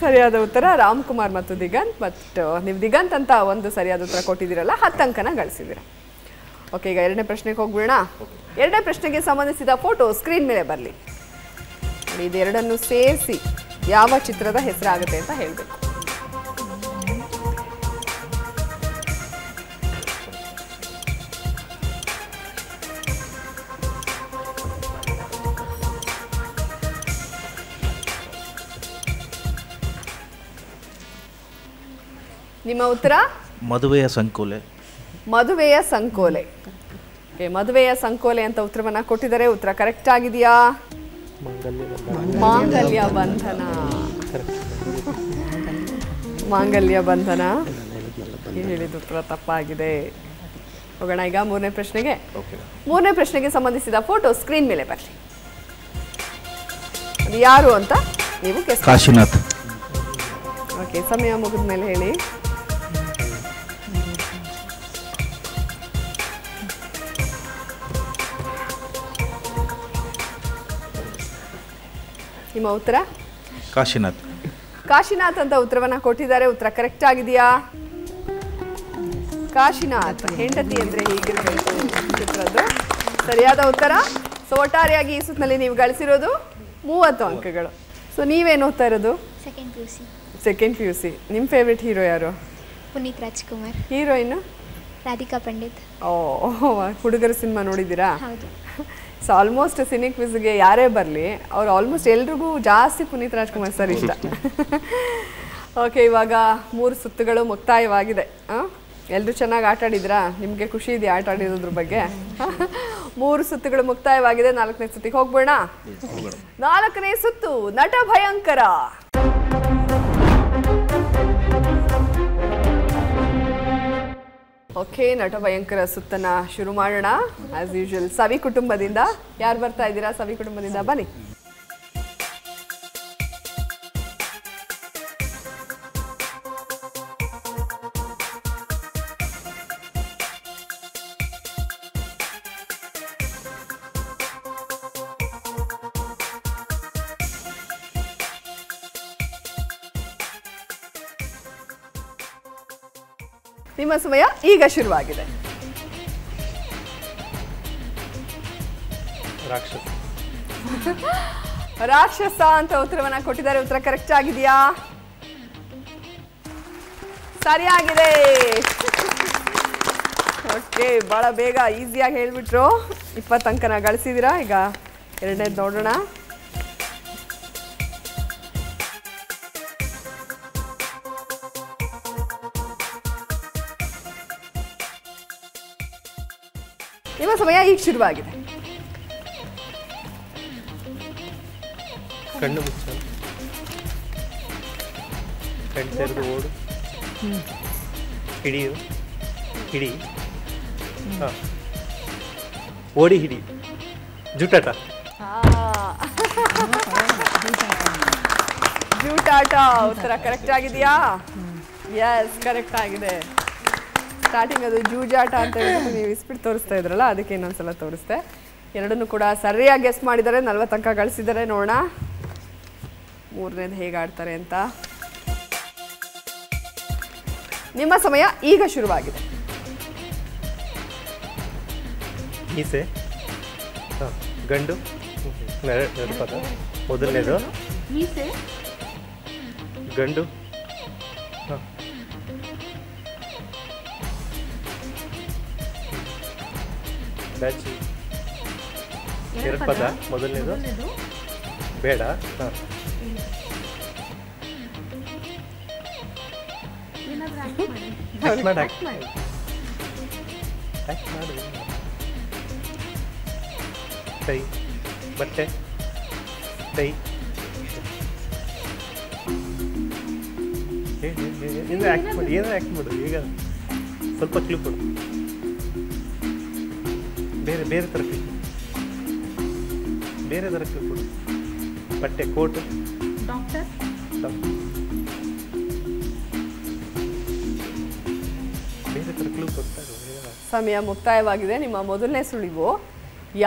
ಸರಿಯಾದ ಉತ್ತರ ರಾಮ್ಕುಮಾರ್ ಮತ್ತು ದಿಗಂತ್. ಬಟ್ ನೀವು ದಿಗಂತ್ ಅಂತ ಒಂದು ಸರಿಯಾದ ಉತ್ತರ ಕೊಟ್ಟಿದ್ದೀರಲ್ಲ, 10 ಅಂಕನ ಗಳಿಸಿದ್ದೀರ. ಓಕೆ, ಈಗ ಎರಡನೇ ಪ್ರಶ್ನೆಗೆ ಹೋಗ್ಬಿಡೋಣ. ಎರಡನೇ ಪ್ರಶ್ನೆಗೆ ಸಂಬಂಧಿಸಿದ ಫೋಟೋ ಸ್ಕ್ರೀನ್ ಮೇಲೆ ಬರಲಿ. ಇದೆರಡನ್ನು ಸೇರಿಸಿ ಯಾವ ಚಿತ್ರದ ಹೆಸರಾಗುತ್ತೆ ಅಂತ ಹೇಳಬೇಕು. ನಿಮ್ಮ ಉತ್ತರ? ಮದುವೆಯ ಸಂಕೋಲೆ. ಮದುವೆಯ ಸಂಕೋಲೆ. ಓಕೆ, ಮದುವೆಯ ಸಂಕೋಲೆ ಅಂತ ಉತ್ತರವನ್ನ ಕೊಟ್ಟಿದ್ದಾರೆ. ಉತ್ತರ ಕರೆಕ್ಟ್ ಆಗಿದೆಯಾ? ಮಾಂಗಲ್ಯ ಬಂಧನ. ಮಾಂಗಲ್ಯ ಬಂಧನ ಹೇಳಿದ ಉತ್ತರ ತಪ್ಪಾಗಿದೆ. ಹೋಗೋಣ ಈಗ ಮೂರನೇ ಪ್ರಶ್ನೆಗೆ. ಮೂರನೇ ಪ್ರಶ್ನೆಗೆ ಸಂಬಂಧಿಸಿದ ಫೋಟೋ ಸ್ಕ್ರೀನ್ ಮೇಲೆ ಬರಲಿ. ಅದು ಯಾರು ಅಂತ ನೀವು ಗೆಸ್. ಕಾಶಿನಾಥ್. ಓಕೆ, ಸಮಯ ಮುಗಿದ ಮೇಲೆ ಹೇಳಿ. ನಿಮ್ಮ ಉತ್ತರ? ಕಾಶಿನಾಥ್. ಕಾಶಿನಾಥ್ ಅಂತ ಉತ್ತರವನ್ನ ಕೊಟ್ಟಿದ್ದಾರೆ. ಉತ್ತರ ಕರೆಕ್ಟ್ ಆಗಿದೆಯಾ? ಕಾಶಿನಾಥ್ ಹೆಂಡತಿ ಅಂದ್ರೆ ಹೀಗಿರಬೇಕು ಚಿತ್ರದ್ದು ಸರಿಯಾದ ಉತ್ತರ. ಸೊ ಒಟ್ಟಾರೆಯಾಗಿ ಈ ಸುತ್ತಿನಲ್ಲಿ ನೀವು ಗಳಿಸಿರೋದು 30 ಅಂಕಗಳು. ಸೊ ನೀವೇನು ಓದ್ತಾ ಇರೋದು? Second PUC. ನಿಮ್ಮ ಫೇವ್ರೆಟ್ ಹೀರೋ ಯಾರು? ಪುನೀತ್ ರಾಜ್ಕುಮಾರ್. ಹೀರೋಯಿನ್? ರಾಧಿಕಾ ಪಂಡಿತ್. ಓ, ಹುಡುಗರ ಸಿನಿಮಾ ನೋಡಿದ್ದೀರಾ? ಹೌದು. ಸೊ ಆಲ್ಮೋಸ್ಟ್ ಸಿನಿಕ್ ಕ್ವಿಜ್ಗೆ ಯಾರೇ ಬರಲಿ, ಅವ್ರು ಆಲ್ಮೋಸ್ಟ್ ಎಲ್ರಿಗೂ ಜಾಸ್ತಿ ಪುನೀತ್ ರಾಜ್ಕುಮಾರ್ ಸರ್ ಇಷ್ಟ. ಓಕೆ, ಇವಾಗ 3 ಸುತ್ತುಗಳು ಮುಕ್ತಾಯವಾಗಿದೆ. ಎಲ್ಲರೂ ಚೆನ್ನಾಗಿ ಆಟ ಆಡಿದ್ರಾ? ನಿಮಗೆ ಖುಷಿ ಇದೆಯಾ ಆಟ ಆಡಿರೋದ್ರ ಬಗ್ಗೆ? 3 ಸುತ್ತುಗಳು ಮುಕ್ತಾಯವಾಗಿದೆ. 4ನೇ ಸುತ್ತಿಗೆ ಹೋಗ್ಬೋಣ. 4ನೇ ಸುತ್ತು ನಟ ಭಯಂಕರ. ಓಕೆ, ನಟ ಭಯಂಕರ ಸುತ್ತನ್ನ ಶುರು ಮಾಡೋಣ. ಆಸ್ ಯೂಶುವಲ್ ಸವಿ ಕುಟುಂಬದಿಂದ ಯಾರು ಬರ್ತಾ ಇದ್ದೀರಾ? ಸವಿ ಕುಟುಂಬದಿಂದ ಬನ್ನಿ. ನಿಮ್ಮ ಸಮಯ ಈಗ ಶುರುವಾಗಿದೆ. ರಾಕ್ಷಸ ಅಂತ ಉತ್ತರವನ್ನ ಕೊಟ್ಟಿದ್ದಾರೆ. ಉತ್ತರ ಕರೆಕ್ಟ್ ಆಗಿದೆಯಾ? ಸರಿಯಾಗಿದೆ. ಓಕೆ, ಬಹಳ ಬೇಗ ಈಸಿಯಾಗಿ ಹೇಳ್ಬಿಟ್ರು. 20 ಅಂಕನ ಗಳಿಸಿದ್ದೀರಾ. ಈಗ ಎರಡನೇದು ನೋಡೋಣ. ನಿಮ್ಮ ಸಮಯ ಈಗ ಶುರುವಾಗಿದೆ. ಕಣ್ಣು ಮುಚ್ಚ, ಕಣ್ಣು ತೆರೆದು ಓಡು, ಹಿಡಿಯು, ಹಿಡಿ, ಹಾಂ, ಓಡಿ ಹಿಡಿ, ಜೂಟಾಟ. ಜೂಟಾಟ ಉತ್ತರ ಕರೆಕ್ಟ್ ಆಗಿದೆಯಾ? ಎಸ್, ಕರೆಕ್ಟ್ ಆಗಿದೆ. ಸ್ಟಾರ್ಟಿಂಗ್ ಅದು ಜೂಜಾಟ ಅಂತ ಹೇಳ್ಬಿಟ್ಟು ನೀವು ಇಸ್ಬಿಟ್ಟು ತೋರಿಸ್ತಾ ಇದ್ರಲ್ಲ, ಅದಕ್ಕೆ ಇನ್ನೊಂದ್ಸಲ ತೋರಿಸ್ದೆ. ಎರಡನ್ನೂ ಕೂಡ ಸರಿಯಾಗಿ ಗೆಸ್ ಮಾಡಿದ್ದಾರೆ. 40 ಅಂಕ ಗಳಿಸಿದ್ದಾರೆ. ನೋಡೋಣ ಮೂರನೇದು ಹೇಗೆ ಆಡ್ತಾರೆ ಅಂತ. ನಿಮ್ಮ ಸಮಯ ಈಗ ಶುರುವಾಗಿದೆ. ಮೀಸೆ, ಹಾಂ, ಗಂಡು, ಎರಡು ಪದ. ಮೊದಲನೇದು ಮೀಸೆ, ಗಂಡು, ಹಾಂ, ಬ್ಯಾಚಿ, ಎರಡು ಪದ. ಮೊದಲನೇದು ಬೇಡ, ಹಾಂ, ಮಾಡು. ಟೈ, ಬಟ್ಟೆ, ಟೈ, ಏನು ಆ್ಯಕ್ಟ್ ಮಾಡಿ, ಏನೋ ಆ್ಯಕ್ಟ್ ಮಾಡು. ಈಗ ಸ್ವಲ್ಪ ಕ್ಲೂ ಕೊಡು. ಬೇರೆ ಬೇರೆ ಥರ ಕ್ಲೂ, ಬೇರೆ ಥರ ಕ್ಲೂ ಕೊಡು. ಬಟ್ಟೆ, ಕೋಟು, ಡಾಕ್ಟರ್, ಬೇರೆ ಥರ ಕ್ಲೂ ಕೊಡ್ತಾರೆ. ಸಮಯ ಮುಕ್ತಾಯವಾಗಿದೆ. ನಿಮ್ಮ ಮೊದಲನೇ ಸುಳಿವು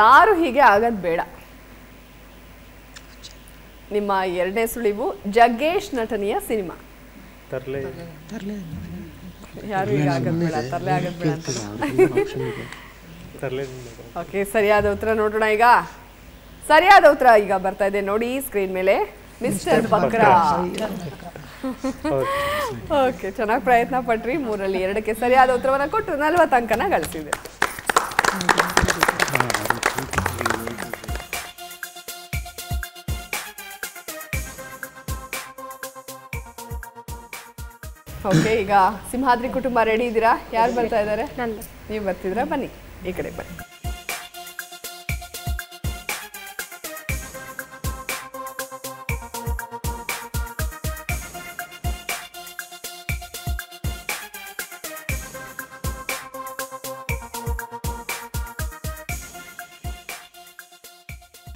ಯಾರು ಹೀಗೆ ಆಗೋದು ಬೇಡ. ನಿಮ್ಮ ಎರಡನೇ ಸುಳಿವು ಜಗ್ಗೇಶ್ ನಟನೆಯ ಸಿನಿಮಾ. ತರ್ಲೆ, ಯಾರು ಹೀಗೆ ಆಗೋದು ಬೇಡ, ತರ್ಲೆ ಆಗೋದು ಬೇಡ ಅಂತ. ತರ್ಲೆ. ಓಕೆ, ಸರಿಯಾದ ಉತ್ತರ ನೋಡೋಣ. ಈಗ ಸರಿಯಾದ ಉತ್ತರ ಈಗ ಬರ್ತಾ ಇದೆ ನೋಡಿ ಸ್ಕ್ರೀನ್ ಮೇಲೆ. ಮಿಸ್ಟರ್ ಬಕ್ರಾ. ಓಕೆ, ಚೆನ್ನಾಗಿ ಪ್ರಯತ್ನ ಪಟ್ರಿ. 3ರಲ್ಲಿ 2ಕ್ಕೆ ಸರಿಯಾದ ಉತ್ತರವನ್ನು ಕೊಟ್ಟು 40 ಅಂಕನ ಗಳಿಸಿದೆ. ಓಕೆ, ಈಗ ಸಿಂಹಾದ್ರಿ ಕುಟುಂಬ ರೆಡಿ ಇದ್ದೀರಾ? ಯಾರು ಬರ್ತಾ ಇದ್ದಾರೆ? ನೀವು ಬರ್ತಿದ್ದೀರಾ? ಬನ್ನಿ, ಈ ಕಡೆ ಬನ್ನಿ.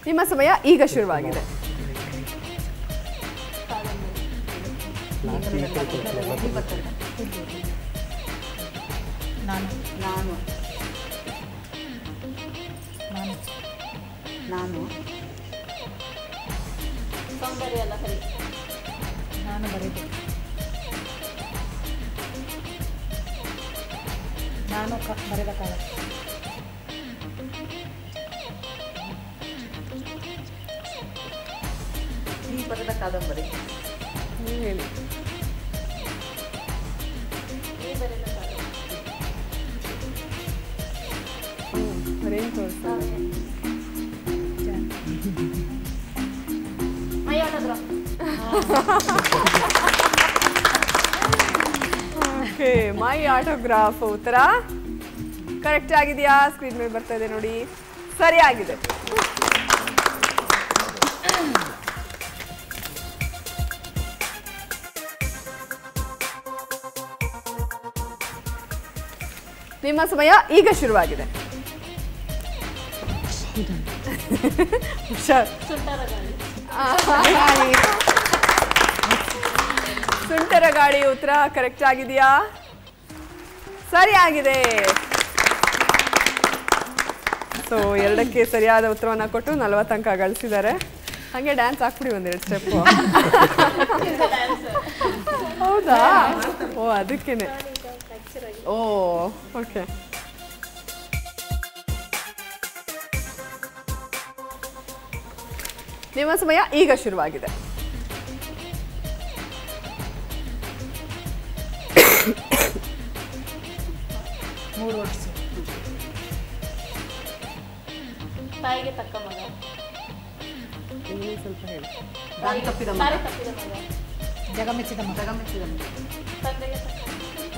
ನಿಮ್ಮ ಸಮಯ ಈಗ ಶುರುವಾಗಿದೆ. ನಾನು ಸೌಂದರ್ಯ ಅಲ್ಲ, ಸರಿ, ನಾನು ಬರೀಬೇಕು. ನಾನು ಬರೆದ ಕಾಲ, ಈ ಬರೆದ ಕಾದಂಬರಿ. ಹೇಳಿ. ಬರೇನು ತೋರಿಸ್ತಾರೆ? ಓಕೆ, ಓಕೆ, ಮೈ ಆಟೋಗ್ರಾಫ್ ಉತ್ತರ ಕರೆಕ್ಟ್ ಆಗಿದೆಯಾ? ಸ್ಕ್ರೀನ್ ಮೇಲೆ ಬರ್ತಾ ಇದೆ ನೋಡಿ, ಸರಿಯಾಗಿದೆ. ನಿಮ್ಮ ಸಮಯ ಈಗ ಶುರುವಾಗಿದೆ. ಹುಷಾರ್. ಸುಂಟರ ಗಾಳಿ ಉತ್ತರ ಕರೆಕ್ಟ್ ಆಗಿದೆಯಾ? ಸರಿಯಾಗಿದೆ. ಸೊ 2ಕ್ಕೆ ಸರಿಯಾದ ಉತ್ತರವನ್ನು ಕೊಟ್ಟು 40 ಅಂಕ ಗಳಿಸಿದ್ದಾರೆ. ಹಾಗೆ ಡ್ಯಾನ್ಸ್ ಹಾಕ್ಬಿಡಿ ಒಂದೆರಡು ಸ್ಟೆಪ್. ಹೌದಾ? ಓ ಅದಕ್ಕೇನೆ. ಓ ಓಕೆ. ನಿಮ್ಮ ಸಮಯ ಈಗ ಶುರುವಾಗಿದೆ. ತಾಯಿಗೆ ತಕ್ಕ ಮಗ. ಸ್ವಲ್ಪ ಹೇಳಿ. ದಾರಿ ತಪ್ಪಿದ ಮಗ. ಜಗಮೆಚ್ಚಿದ ಮಗ.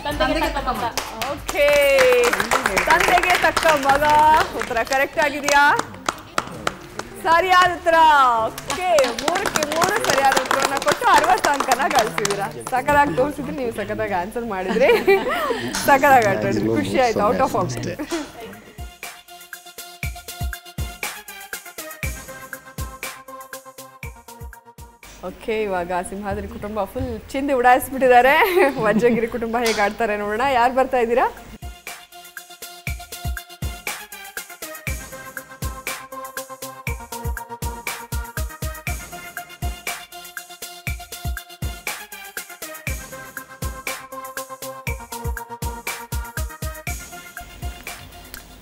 ತಂದೆಗೆ ತಕ್ಕ ಮಗ. ಓಕೆ, ತಂದೆಗೆ ತಕ್ಕ ಮಗ ಉತ್ತರ ಕರೆಕ್ಟ್ ಆಗಿದೆಯಾ? ಸರಿಯಾದ ಉತ್ತರ. ಓಕೆ, 3ಕ್ಕೆ 3 ಸರಿಯಾದ ಉತ್ತರವನ್ನ ಕೊಟ್ಟು 60 ಅಂಕನ ಗಳಿಸಿದ್ದೀರಾ. ಸಕಲಾಗಿ ತೋರಿಸಿದ್ರೆ ನೀವು ಸಕಲಾಗಿ ಆನ್ಸರ್ ಮಾಡಿದ್ರಿ. ಸಕಲಾಗಿ ಆಟಾಡಿದ್ರಿ, ಖುಷಿ ಆಯ್ತು. Out of out. ಓಕೆ, ಇವಾಗ ಸಿಂಹಾದ್ರಿ ಕುಟುಂಬ ಫುಲ್ ಚಿಂದಿ ಉಡಾಯಿಸ್ಬಿಟ್ಟಿದ್ದಾರೆ. ವಜ್ರಗಿರಿ ಕುಟುಂಬ ಹೇಗೆ ಆಡ್ತಾರೆ ನೋಡೋಣ. ಯಾರು ಬರ್ತಾ ಇದ್ದೀರಾ?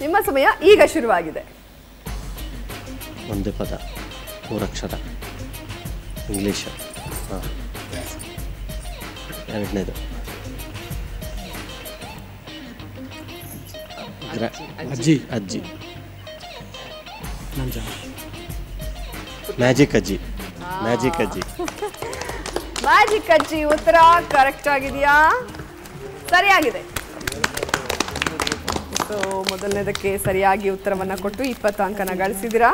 ನಿಮ್ಮ ಸಮಯ ಈಗ ಶುರುವಾಗಿದೆ. ಒಂದೇ ಪದ, 3 ಅಕ್ಷರ, ಇಂಗ್ಲೀಷ್. ಹಾಂ, 2ನೇದು ಅಜ್ಜಿ. ಅಜ್ಜಿ. ಮ್ಯಾಜಿಕ್ ಅಜ್ಜಿ. ಮ್ಯಾಜಿಕ್ ಅಜ್ಜಿ. ಮ್ಯಾಜಿಕ್ ಅಜ್ಜಿ ಉತ್ತರ ಕರೆಕ್ಟ್ ಆಗಿದೆಯಾ? ಸರಿಯಾಗಿದೆ. ಸೊ ಮೊದಲನೇದಕ್ಕೆ ಸರಿಯಾಗಿ ಉತ್ತರವನ್ನು ಕೊಟ್ಟು 20 ಅಂಕನ ಗಳಿಸಿದ್ದೀರಾ.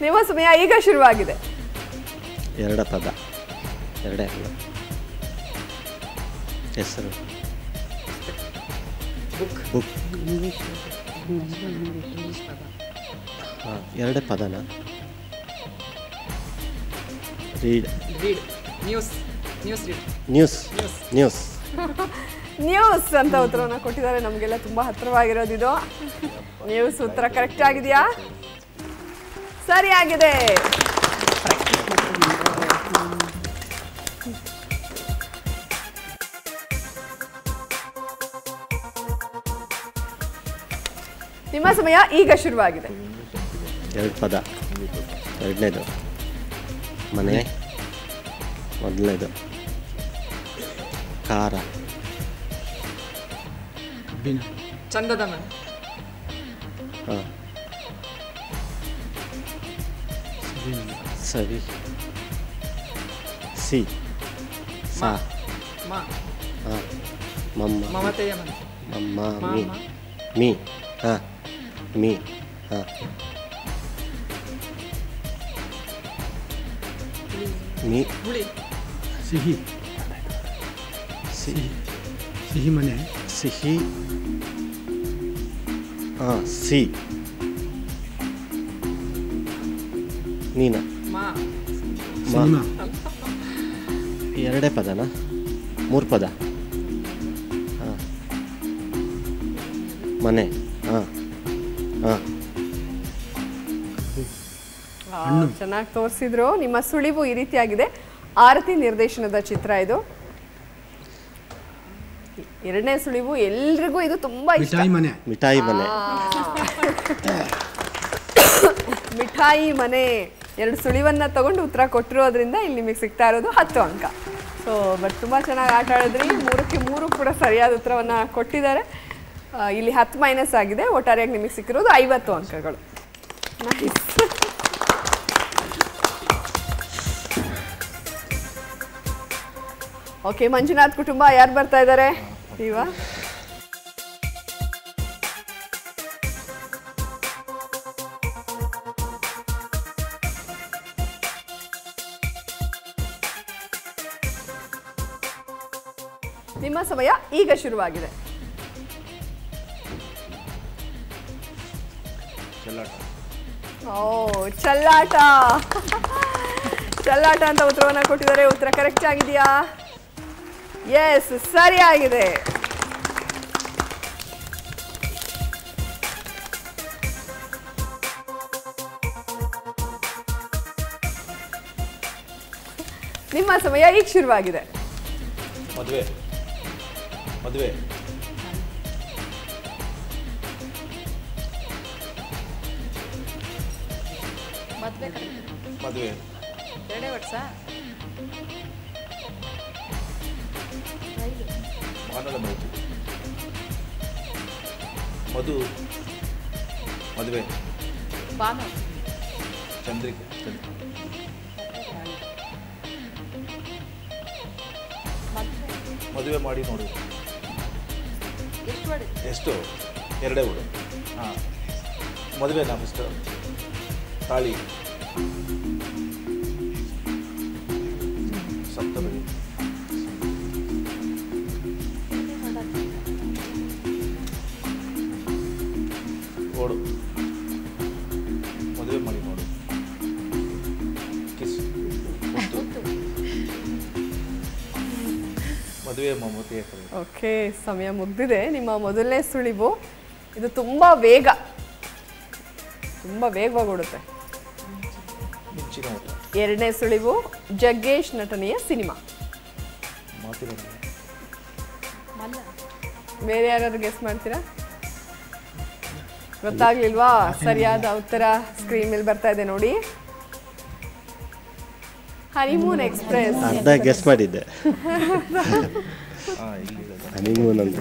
ನಿಮ್ಮ ಸಮಯ ಈಗ ಶುರುವಾಗಿದೆ. 2 ಪದ, 2 ಅಲ್ಲ. ಹೆಸರು. ಬುಕ್. ಹಾಂ, 2 ಪದನ. ರೀಡ್. ನ್ಯೂಸ್. ನ್ಯೂಸ್ ಅಂತ ಉತ್ತರವನ್ನು ಕೊಟ್ಟಿದ್ದಾರೆ. ನಮಗೆಲ್ಲ ತುಂಬಾ ಹತ್ತಿರವಾಗಿರೋದು ಇದು. ನ್ಯೂಸ್ ಉತ್ತರ ಕರೆಕ್ಟ್ ಆಗಿದೆಯಾ? ಸರಿಯಾಗಿದೆ. ನಿಮ್ಮ ಸಮಯ ಈಗ ಶುರುವಾಗಿದೆ. 2 ಪದ, 2ನೇದು ಮನೆ, 1ನೇದು ಕಾರ. ಚಂದದ ಮನೆ. ಹಾಂ, ಸವಿ. ಸಿ. ಸಾ. ಹಾಂ, ಮಮ್ಮ. ಮಮತೆಯ ಮನೆ. ಮಮ್ಮ. ಮೀ. ಹಾಂ, ಮೀ. ಹಾಂ, ಮೀ. ಸಿಹಿ. ಸಿಹಿ ಮನೆ. ಸಿಹಿ. ಹಾಂ, ಸಿ. ನೀನ. ಸಿನಿಮಾ. 2 ಪದನಾ? 3 ಪದ. ಹಾಂ, ಮನೆ. ಹಾಂ ಹಾಂ. ಚೆನ್ನಾಗಿ ತೋರಿಸಿದ್ರು. ನಿಮ್ಮ ಸುಳಿವು ಈ ರೀತಿಯಾಗಿದೆ. ಆರತಿ ನಿರ್ದೇಶನದ ಚಿತ್ರ ಇದು. 2ನೇ ಸುಳಿವು ಎಲ್ರಿಗೂ ಇದು ತುಂಬಾ ಇಷ್ಟ. ಮಿಠಾಯಿ ಮನೆ. ಮಿಠಾಯಿ ಮನೆ. 2 ಸುಳಿವನ್ನ ತಗೊಂಡು ಉತ್ತರ ಕೊಟ್ಟಿರೋದ್ರಿಂದ ಇಲ್ಲಿ ನಿಮಗೆ ಸಿಗ್ತಾ ಇರೋದು 10 ಅಂಕ. ಸೊ ಬಟ್ ತುಂಬ ಚೆನ್ನಾಗಿ ಆಟ ಆಡಿದ್ರಿ. 3ಕ್ಕೆ 3 ಕೂಡ ಸರಿಯಾದ ಉತ್ತರವನ್ನು ಕೊಟ್ಟಿದ್ದಾರೆ. ಇಲ್ಲಿ 10 ಮೈನಸ್ ಆಗಿದೆ. ಒಟ್ಟಾರೆಯಾಗಿ ನಿಮಗೆ ಸಿಕ್ಕಿರೋದು 50 ಅಂಕಗಳು. ಓಕೆ, ಮಂಜುನಾಥ್ ಕುಟುಂಬ ಯಾರು ಬರ್ತಾ ಇದ್ದಾರೆ? ನೀವಾ? ನಿಮ್ಮ ಸಮಯ ಈಗ ಶುರುವಾಗಿದೆ. ಓ, ಚಲ್ಲಾಟ. ಚಲ್ಲಾಟ ಅಂತ ಉತ್ತರವನ್ನ ಕೊಟ್ಟಿದ್ದಾರೆ. ಉತ್ತರ ಕರೆಕ್ಟ್ ಆಗಿದೆಯಾ? ಎಸ್, ಸರಿಯಾಗಿದೆ. ನಿಮ್ಮ ಸಮಯ ಈಗ ಶುರುವಾಗಿದೆ. ಮದುವೆ ಮದುವೆ ಮದುವೆ ಎರಡೇ ವರ್ಷ ಮಾನವ ಮೈತು ಮಧು ಮದುವೆ ಬಾನು ಚಂದ್ರಿಕೆ ಮದುವೆ ಮಾಡಿ ನೋಡು. ಎಷ್ಟು? ಎರಡೇ ಹುಡು. ಹಾಂ, ಮದುವೆನಾ ಫಸ್ಟ್? ತಾಳಿ ಸಪ್ತಮಿ ಓಡು. ಮದುವೆ ಮಾಡಿ ನೋಡು. ಕಿಸ್ ಮದುವೆ ಮಮತೆ. ಓಕೆ, ಸಮಯ ಮುಗ್ದಿದೆ. ನಿಮ್ಮ ಮೊದಲನೇ ಸುಳಿವು ಇದು ತುಂಬ ವೇಗವಾಗಿ ಓಡುತ್ತೆ. ಎರಡನೇ ಸುಳಿವು ಜಗ್ಗೇಶ್ ನಟನೆಯ ಸಿನಿಮಾ. ಬೇರೆ ಯಾರಾದ್ರು ಗೆಸ್ ಮಾಡ್ತೀರಾ? ಗೊತ್ತಾಗ್ಲಿಲ್ವಾ? ಸರಿಯಾದ ಉತ್ತರ ಸ್ಕ್ರೀನ್ ಮೇಲೆ ಬರ್ತಾ ಇದೆ ನೋಡಿ. Honeymoon express. ಅರ್ಧ ಗೆಸ್ ಮಾಡಿದ್ದೆ. ಹನಿಮೂನ್ ಅಂತ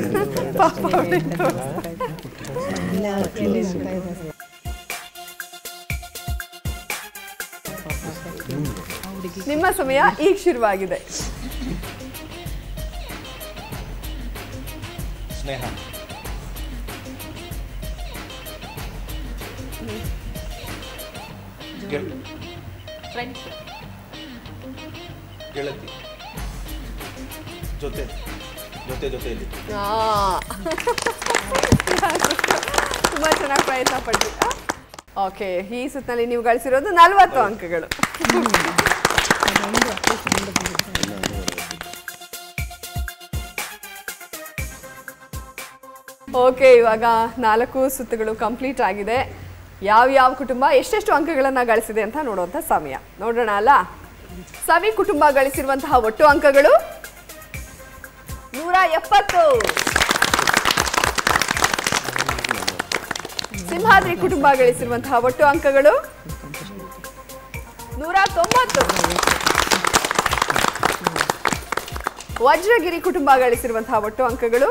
ನಿಮ್ಮ ಸಮಯ ಈಗ ಶುರುವಾಗಿದೆ. ಸ್ನೇಹ ಫ್ರೆಂಡ್ಸ್ ಗೆಳತಿ ಜೊತೆಯಲ್ಲಿ ತುಂಬಾ ಚೆನ್ನಾಗಿ ಪ್ರಯತ್ನ ಪಡ್ರಿ. ಓಕೆ, ಈ ಸುತ್ತಿನಲ್ಲಿ ನೀವು ಗಳಿಸಿರೋದು 40 ಅಂಕಗಳು. ಓಕೆ, ಇವಾಗ 4 ಸುತ್ತುಗಳು ಕಂಪ್ಲೀಟ್ ಆಗಿದೆ. ಯಾವ ಕುಟುಂಬ ಎಷ್ಟೆಷ್ಟು ಅಂಕಗಳನ್ನು ಗಳಿಸಿದೆ ಅಂತ ನೋಡುವಂಥ ಸಮಯ. ನೋಡೋಣ ಅಲ್ಲ? ಸವಿ ಕುಟುಂಬ ಗಳಿಸಿರುವಂತಹ ಒಟ್ಟು ಅಂಕಗಳು 170. ಸಿಂಹಾದ್ರಿ ಕುಟುಂಬ ಗಳಿಸಿರುವಂತಹ ಒಟ್ಟು ಅಂಕಗಳು 190. ವಜ್ರಗಿರಿ ಕುಟುಂಬ ಗಳಿಸಿರುವಂತಹ ಒಟ್ಟು ಅಂಕಗಳು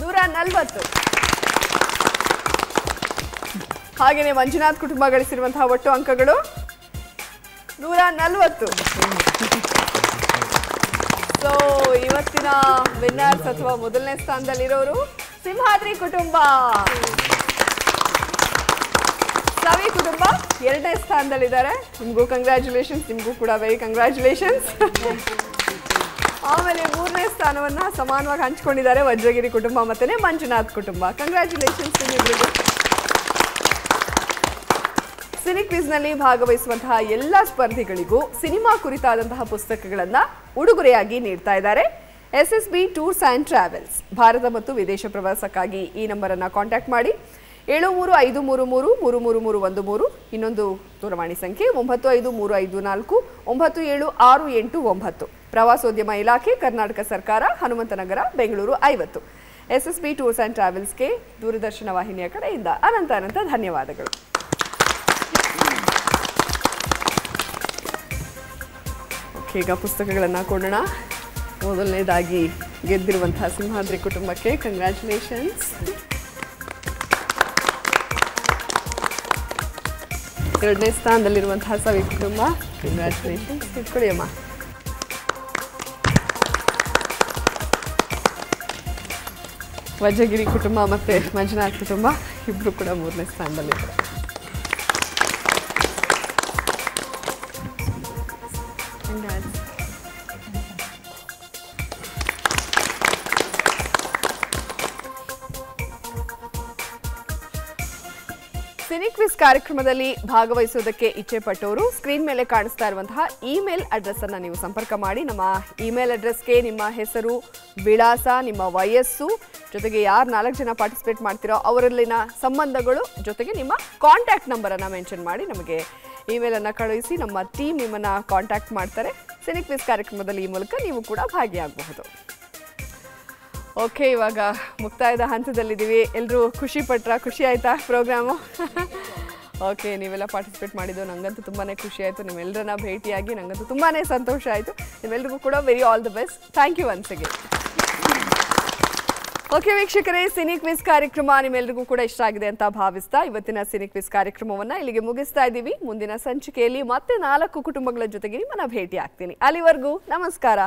140. ಹಾಗೆಯೇ ಮಂಜುನಾಥ್ ಕುಟುಂಬ ಗಳಿಸಿರುವಂತಹ ಒಟ್ಟು ಅಂಕಗಳು 140. ಸೊ ಇವತ್ತಿನ ವಿನ್ನರ್ಸ್ ಅಥವಾ ಮೊದಲನೇ ಸ್ಥಾನದಲ್ಲಿರೋರು ಸಿಂಹಾದ್ರಿ ಕುಟುಂಬ. ಸವಿ ಕುಟುಂಬ 2ನೇ ಸ್ಥಾನದಲ್ಲಿದ್ದಾರೆ. ನಿಮಗೂ ಕಂಗ್ರ್ಯಾಚುಲೇಷನ್ಸ್, ನಿಮಗೂ ಕೂಡ ವೆರಿ ಕಂಗ್ರ್ಯಾಚುಲೇಷನ್ಸ್. ಆಮೇಲೆ 3ನೇ ಸ್ಥಾನವನ್ನ ಸಮಾನವಾಗಿ ಹಂಚಿಕೊಂಡಿದ್ದಾರೆ ವಜ್ರಗಿರಿ ಕುಟುಂಬ ಮತ್ತೆ ಮಂಜುನಾಥ್ ಕುಟುಂಬ. ಕಂಗ್ರ್ಯಾಚುಲೇಷನ್ಸ್ ನಿಮ್ಮಿಬ್ಬರಿಗೂ. ಸಿನಿ ಕ್ವಿಜ್ನಲ್ಲಿ ಭಾಗವಹಿಸುವಂತಹ ಎಲ್ಲ ಸ್ಪರ್ಧಿಗಳಿಗೂ ಸಿನಿಮಾ ಕುರಿತಾದಂತಹ ಪುಸ್ತಕಗಳನ್ನು ಉಡುಗೊರೆಯಾಗಿ ನೀಡ್ತಾ ಇದ್ದಾರೆ SSB tours and travels. Bharat ಮತ್ತು ವಿದೇಶ ಪ್ರವಾಸಕ್ಕಾಗಿ ಈ ನಂಬರನ್ನು ಕಾಂಟ್ಯಾಕ್ಟ್ ಮಾಡಿ. 7353333313. ಇನ್ನೊಂದು ದೂರವಾಣಿ ಸಂಖ್ಯೆ 9535549769. ಪ್ರವಾಸೋದ್ಯಮ ಇಲಾಖೆ, ಕರ್ನಾಟಕ ಸರ್ಕಾರ, Hanumanthanagar, Bengaluru 50. SSB tours and ಟ್ರಾವೆಲ್ಸ್ಗೆ ದೂರದರ್ಶನ ವಾಹಿನಿಯ ಕಡೆಯಿಂದ ಅನಂತ ಧನ್ಯವಾದಗಳು. ಈಗ ಪುಸ್ತಕಗಳನ್ನು ಕೊಡೋಣ. ಮೊದಲನೇದಾಗಿ ಗೆದ್ದಿರುವಂತಹ ಸಿಂಹಾದ್ರಿ ಕುಟುಂಬಕ್ಕೆ ಕಂಗ್ರ್ಯಾಚುಲೇಷನ್ಸ್. ಎರಡನೇ ಸ್ಥಾನದಲ್ಲಿರುವಂತಹ ಸವಿ ಕುಟುಂಬ ಕಂಗ್ರ್ಯಾಚುಲೇಷನ್ಸ್. ಇಟ್ಕೊಳ್ಳಿ ಅಮ್ಮ. ವಜ್ರಗಿರಿ ಕುಟುಂಬ ಮತ್ತು ಮಂಜುನಾಥ್ ಕುಟುಂಬ ಇಬ್ಬರು ಕೂಡ 3ನೇ ಸ್ಥಾನದಲ್ಲಿದ್ದಾರೆ. ಸಿನಿಕ್ವಿಸ್ ಕಾರ್ಯಕ್ರಮದಲ್ಲಿ ಭಾಗವಹಿಸುವುದಕ್ಕೆ ಇಚ್ಛೆ ಪಟ್ಟವರು ಸ್ಕ್ರೀನ್ ಮೇಲೆ ಕಾಣಿಸ್ತಾ ಇರುವಂತಹ ಇಮೇಲ್ ಅಡ್ರೆಸ್ ಅನ್ನು ನೀವು ಸಂಪರ್ಕ ಮಾಡಿ. ನಮ್ಮ ಇಮೇಲ್ ಅಡ್ರೆಸ್ಗೆ ನಿಮ್ಮ ಹೆಸರು, ವಿಳಾಸ, ನಿಮ್ಮ ವಯಸ್ಸು, ಜೊತೆಗೆ ಯಾರು 4 ಜನ ಪಾರ್ಟಿಸಿಪೇಟ್ ಮಾಡ್ತಿರೋ ಅವರಲ್ಲಿನ ಸಂಬಂಧಗಳು, ಜೊತೆಗೆ ನಿಮ್ಮ ಕಾಂಟ್ಯಾಕ್ಟ್ ನಂಬರನ್ನು ಮೆನ್ಷನ್ ಮಾಡಿ ನಮಗೆ ಇಮೇಲನ್ನು ಕಳುಹಿಸಿ. ನಮ್ಮ ಟೀಮ್ ನಿಮ್ಮನ್ನು ಕಾಂಟ್ಯಾಕ್ಟ್ ಮಾಡ್ತಾರೆ. ಸಿನಿಕ್ವಿಸ್ ಕಾರ್ಯಕ್ರಮದಲ್ಲಿ ಈ ಮೂಲಕ ನೀವು ಕೂಡ ಭಾಗಿಯಾಗಬಹುದು. ಓಕೆ, ಇವಾಗ ಮುಕ್ತಾಯದ ಹಂತದಲ್ಲಿದ್ದೀವಿ. ಎಲ್ಲರೂ ಖುಷಿ ಖುಷಿ ಆಯಿತಾ ಪ್ರೋಗ್ರಾಮು? ಓಕೆ, ನೀವೆಲ್ಲ ಪಾರ್ಟಿಸಿಪೇಟ್ ಮಾಡಿದ್ದು ನನಗಂತೂ ತುಂಬಾ ಖುಷಿ ಆಯಿತು. ನಿಮ್ಮೆಲ್ಲರನ್ನ ಭೇಟಿಯಾಗಿ ನನಗಂತೂ ತುಂಬಾ ಸಂತೋಷ ಆಯಿತು. ನಿಮ್ಮೆಲ್ಲರಿಗೂ ಕೂಡ very all the best. Thank you once again. Okay ವೀಕ್ಷಕರೇ, ಸಿನಿಕ್ವಿಸ್ ಕಾರ್ಯಕ್ರಮ ನಿಮ್ಮೆಲ್ಲರಿಗೂ ಕೂಡ ಇಷ್ಟ ಆಗಿದೆ ಅಂತ ಭಾವಿಸ್ತಾ ಇವತ್ತಿನ ಸಿನಿಕ್ವಿಸ್ ಕಾರ್ಯಕ್ರಮವನ್ನು ಇಲ್ಲಿಗೆ ಮುಗಿಸ್ತಾ ಇದ್ದೀವಿ. ಮುಂದಿನ ಸಂಚಿಕೆಯಲ್ಲಿ ಮತ್ತೆ 4 ಕುಟುಂಬಗಳ ಜೊತೆಗೆ ನಿಮ್ಮನ್ನ ಭೇಟಿ ಆಗ್ತೀನಿ. ಅಲ್ಲಿವರೆಗೂ ನಮಸ್ಕಾರ.